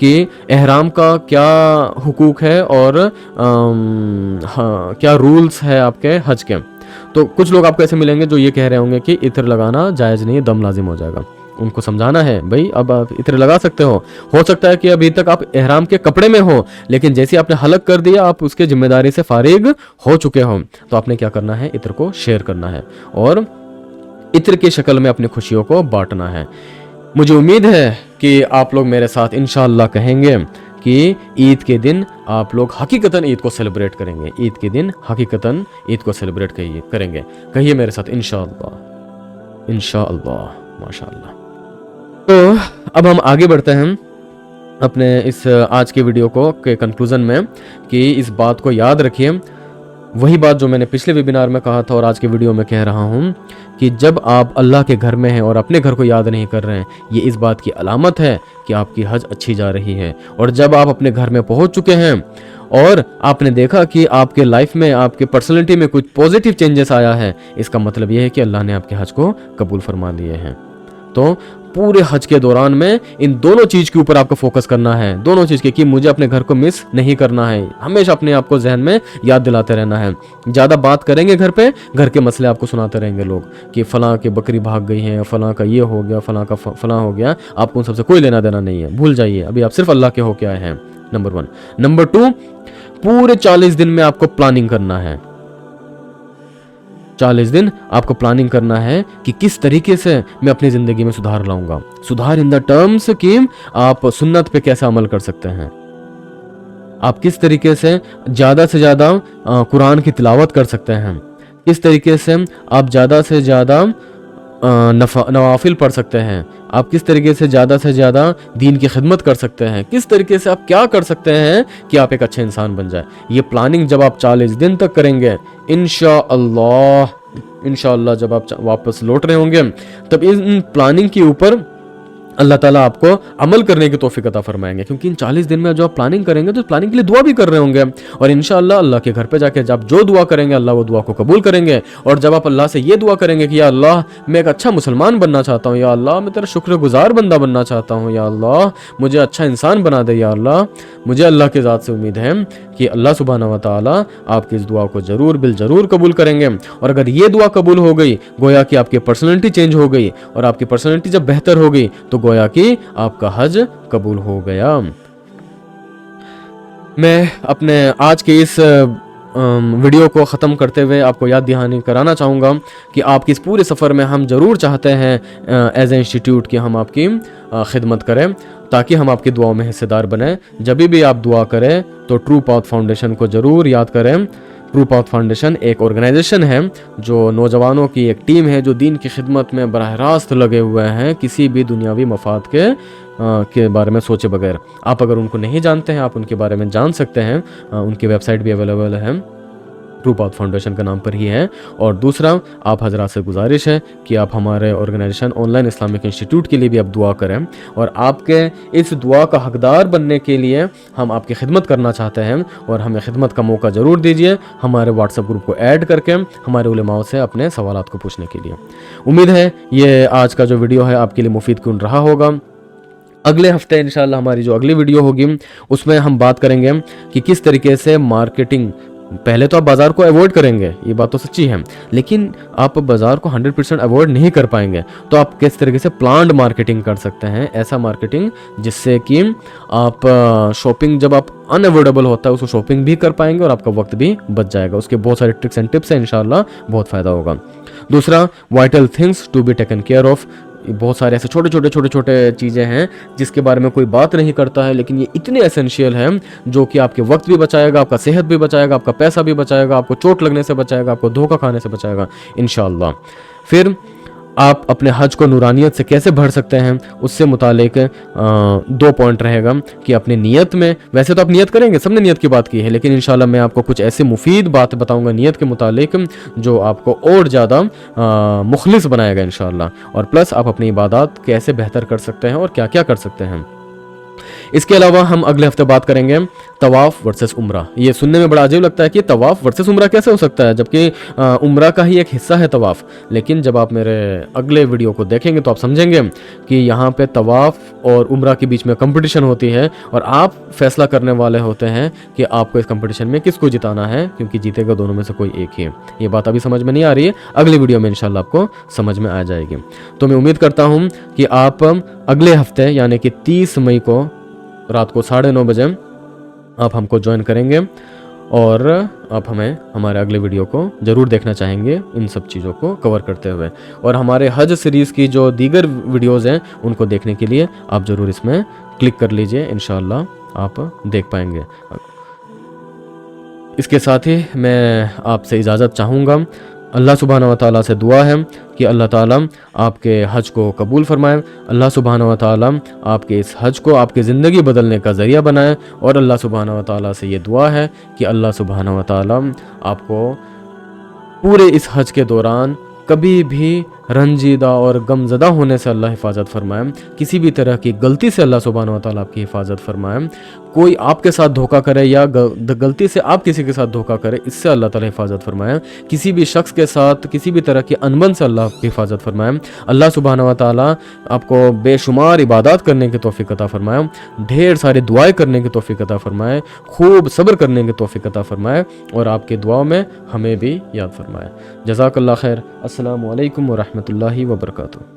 कि एहराम का क्या हुकूक है और हाँ, क्या रूल्स है आपके हज के। तो कुछ लोग आपको ऐसे मिलेंगे जो ये कह रहे होंगे कि इत्र लगाना जायज़ नहीं है, दम लाजिम हो जाएगा। उनको समझाना है, भाई अब आप इत्र लगा सकते हो सकता है कि अभी तक आप एहराम के कपड़े में हो, लेकिन जैसे आपने हलक कर दिया, आप उसके जिम्मेदारी से फारिग हो चुके हो, तो आपने क्या करना है, इत्र को शेयर करना है और इत्र की शक्ल में अपनी खुशियों को बांटना है। मुझे उम्मीद है कि आप लोग मेरे साथ इंशाअल्लाह कहेंगे कि ईद के दिन आप लोग हकीकतन ईद को सेलिब्रेट करेंगे। ईद के दिन हकीकतन ईद को सेलिब्रेट करेंगे। कहिए मेरे साथ इंशाअल्लाह, इंशाअल्लाह, माशाअल्लाह। तो अब हम आगे बढ़ते हैं अपने इस आज के वीडियो को के कंक्लूजन में, कि इस बात को याद रखिए, वही बात जो मैंने पिछले वेबिनार में कहा था और आज के वीडियो में कह रहा हूँ, कि जब आप अल्लाह के घर में हैं और अपने घर को याद नहीं कर रहे हैं, ये इस बात की अलामत है कि आपकी हज अच्छी जा रही है। और जब आप अपने घर में पहुँच चुके हैं और आपने देखा कि आपके लाइफ में, आपके पर्सनैलिटी में कुछ पॉजिटिव चेंजेस आया है, इसका मतलब यह है कि अल्लाह ने आपके हज को कबूल फरमा लिए हैं। तो पूरे हज के दौरान में इन दोनों चीज़ के ऊपर आपको फोकस करना है, दोनों चीज़ के, कि मुझे अपने घर को मिस नहीं करना है। हमेशा अपने आप को जहन में याद दिलाते रहना है। ज़्यादा बात करेंगे घर पे, घर के मसले आपको सुनाते रहेंगे लोग कि फलां के बकरी भाग गई है, फलां का ये हो गया, फलां का फलां हो गया। आपको उन सबसे कोई लेना देना नहीं है, भूल जाइए। अभी आप सिर्फ अल्लाह के हो के आए हैं, नंबर 1। नंबर 2, पूरे 40 दिन में आपको प्लानिंग करना है। 40 दिन आपको प्लानिंग करना है कि किस तरीके से मैं अपनी ज़िंदगी में सुधार लाऊंगा। सुधार इन द टर्म्स कि आप सुन्नत पे कैसे अमल कर सकते हैं, आप किस तरीके से ज़्यादा कुरान की तिलावत कर सकते हैं, किस तरीके से आप ज़्यादा से ज़्यादा नवाफिल पढ़ सकते हैं, आप किस तरीके से ज़्यादा दीन की खिदमत कर सकते हैं, किस तरीके से आप क्या कर सकते हैं कि आप एक अच्छे इंसान बन जाए। ये प्लानिंग जब आप 40 दिन तक करेंगे, इंशाअल्लाह जब आप वापस लौट रहे होंगे, तब इन प्लानिंग के ऊपर अल्लाह ताला आपको अमल करने की तौफीक अता फरमाएंगे। क्योंकि इन 40 दिन में जो आप प्लानिंग करेंगे तो प्लानिंग के लिए दुआ भी कर रहे होंगे, और इंशाअल्लाह अल्लाह के घर पे जाके जब जो दुआ करेंगे, अल्लाह वो दुआ को कबूल करेंगे। और जब आप अल्लाह से ये दुआ करेंगे कि या अल्लाह, मैं एक अच्छा मुसलमान बनना चाहता हूँ, या अल्लाह मैं तेरा शुक्रगुजार बंदा बनना चाहता हूँ, या अल्लाह मुझे अच्छा इंसान बना दे, या अल्लाह, मुझे अल्लाह के ज़ात से उम्मीद है कि अल्लाह सुब्हानहू व तआला आपकी इस दुआ को ज़रूर बिल ज़रूर कबूल करेंगे। और अगर ये दुआ कबूल हो गई, गोया कि आपकी पर्सनैलिटी चेंज हो गई, और आपकी पर्सनैलिटी जब बेहतर हो गई तो गोया कि आपका हज कबूल हो गया। मैं अपने आज के इस वीडियो को ख़त्म करते हुए आपको याद दहानी कराना चाहूँगा कि आपकी इस पूरे सफ़र में हम ज़रूर चाहते हैं एज ए इंस्टीट्यूट कि हम आपकी खिदमत करें, ताकि हम आपकी दुआओं में हिस्सेदार बने। जब भी आप दुआ करें तो ट्रू पाथ फाउंडेशन को ज़रूर याद करें। ट्रू पाथ फाउंडेशन एक ऑर्गेनाइजेशन है जो नौजवानों की एक टीम है जो दीन की खिदमत में बराह रास्त लगे हुए हैं, किसी भी दुनियावी मफाद के बारे में सोचे बगैर। आप अगर उनको नहीं जानते हैं, आप उनके बारे में जान सकते हैं। उनकी वेबसाइट भी अवेलेबल है, ट्रू पाथ फाउंडेशन के नाम पर ही है। और दूसरा, आप हजरात से गुजारिश है कि आप हमारे ऑर्गेनाइजेशन ऑनलाइन इस्लामिक इंस्टीट्यूट के लिए भी आप दुआ करें, और आपके इस दुआ का हकदार बनने के लिए हम आपकी खिदमत करना चाहते हैं, और हमें खिदमत का मौका ज़रूर दीजिए हमारे व्हाट्सएप ग्रुप को ऐड करके हमारे उलेमाओं से अपने सवालात को पूछने के लिए। उम्मीद है ये आज का जो वीडियो है आपके लिए मुफीद क्यों रहा होगा। अगले हफ्ते इंशाल्लाह हमारी जो अगली वीडियो होगी उसमें हम बात करेंगे कि किस तरीके से मार्केटिंग। पहले तो आप बाज़ार को अवॉइड करेंगे, ये बात तो सच्ची है, लेकिन आप बाज़ार को 100% अवॉइड नहीं कर पाएंगे। तो आप किस तरीके से प्लान्ड मार्केटिंग कर सकते हैं, ऐसा मार्केटिंग जिससे कि आप शॉपिंग जब आप अनअवॉइडेबल होता है उसको शॉपिंग भी कर पाएंगे और आपका वक्त भी बच जाएगा। उसके बहुत सारे ट्रिक्स एंड टिप्स हैं, इंशाल्लाह बहुत फ़ायदा होगा। दूसरा, vital things to be taken care of. बहुत सारे ऐसे छोटे छोटे चीज़ें हैं जिसके बारे में कोई बात नहीं करता है, लेकिन ये इतने एसेंशियल हैं जो कि आपके वक्त भी बचाएगा, आपका सेहत भी बचाएगा, आपका पैसा भी बचाएगा, आपको चोट लगने से बचाएगा, आपको धोखा खाने से बचाएगा इंशाल्लाह। फिर आप अपने हज को नूरानियत से कैसे भर सकते हैं, उससे मुतालिक 2 पॉइंट रहेगा कि अपनी नीयत में, वैसे तो आप नियत करेंगे, सबने नियत की बात की है, लेकिन इंशाल्लाह मैं आपको कुछ ऐसे मुफीद बात बताऊंगा नियत के मुतालिक जो आपको और ज़्यादा मुखलिस बनाएगा इंशाल्लाह। और प्लस आप अपनी इबादत कैसे बेहतर कर सकते हैं और क्या क्या कर सकते हैं। इसके अलावा हम अगले हफ्ते बात करेंगे तवाफ़ वर्सेस उम्रा। ये सुनने में बड़ा अजीब लगता है कि तवाफ़ वर्सेस उम्रा कैसे हो सकता है, जबकि उम्रा का ही एक हिस्सा है तवाफ़। लेकिन जब आप मेरे अगले वीडियो को देखेंगे तो आप समझेंगे कि यहाँ पे तवाफ़ और उम्रा के बीच में कंपटीशन होती है, और आप फैसला करने वाले होते हैं कि आपको इस कंपटीशन में किसको जिताना है, क्योंकि जीतेगा दोनों में से कोई एक ही। ये बात अभी समझ में नहीं आ रही है, अगली वीडियो में इंशाल्लाह आपको समझ में आ जाएगी। तो मैं उम्मीद करता हूँ कि आप अगले हफ्ते यानी कि 30 मई को रात को 9:30 बजे आप हमको ज्वाइन करेंगे, और आप हमें हमारे अगले वीडियो को ज़रूर देखना चाहेंगे इन सब चीज़ों को कवर करते हुए। और हमारे हज सीरीज़ की जो दीगर वीडियोज़ हैं उनको देखने के लिए आप ज़रूर इसमें क्लिक कर लीजिए, इंशाअल्लाह आप देख पाएंगे। इसके साथ ही मैं आपसे इजाज़त चाहूँगा। अल्लाह सुब्हानहू व तआला से दुआ है कि अल्लाह ताला आपके हज को कबूल फरमाए। अल्लाह सुब्हानहू व तआला आपके इस हज को आपकी ज़िंदगी बदलने का ज़रिया बनाए। और अल्लाह सुब्हानहू व तआला से ये दुआ है कि अल्लाह सुब्हानहू व तआला आपको पूरे इस हज के दौरान कभी भी रंजीदा और गमज़दा होने से अल्लाह हिफाजत फरमाए, किसी भी तरह की गलती से अल्लाह सुब्हानहू व तआला आपकी हिफाजत फरमाए। कोई आपके साथ धोखा करे या गलती से आप किसी के साथ धोखा करे, इससे अल्लाह ताला हिफाजत फरमाए। किसी भी शख्स के साथ किसी भी तरह की अनबन से अल्लाह की हिफाजत फरमाए। अल्लाह सुब्हानहू व तआला आपको बेशुमार इबादत करने की तौफीक अता फरमाए, ढेर सारी दुआएं करने की तौफीक अता फरमाए, खूब सब्र करने की तौफीक अता फरमाए, और आपकी दुआओं में हमें भी याद फरमाए। जज़ाकल्लाह खैर। अस्सलामु अलैकुम व रहमतुल्लाहि व बरकातुहू।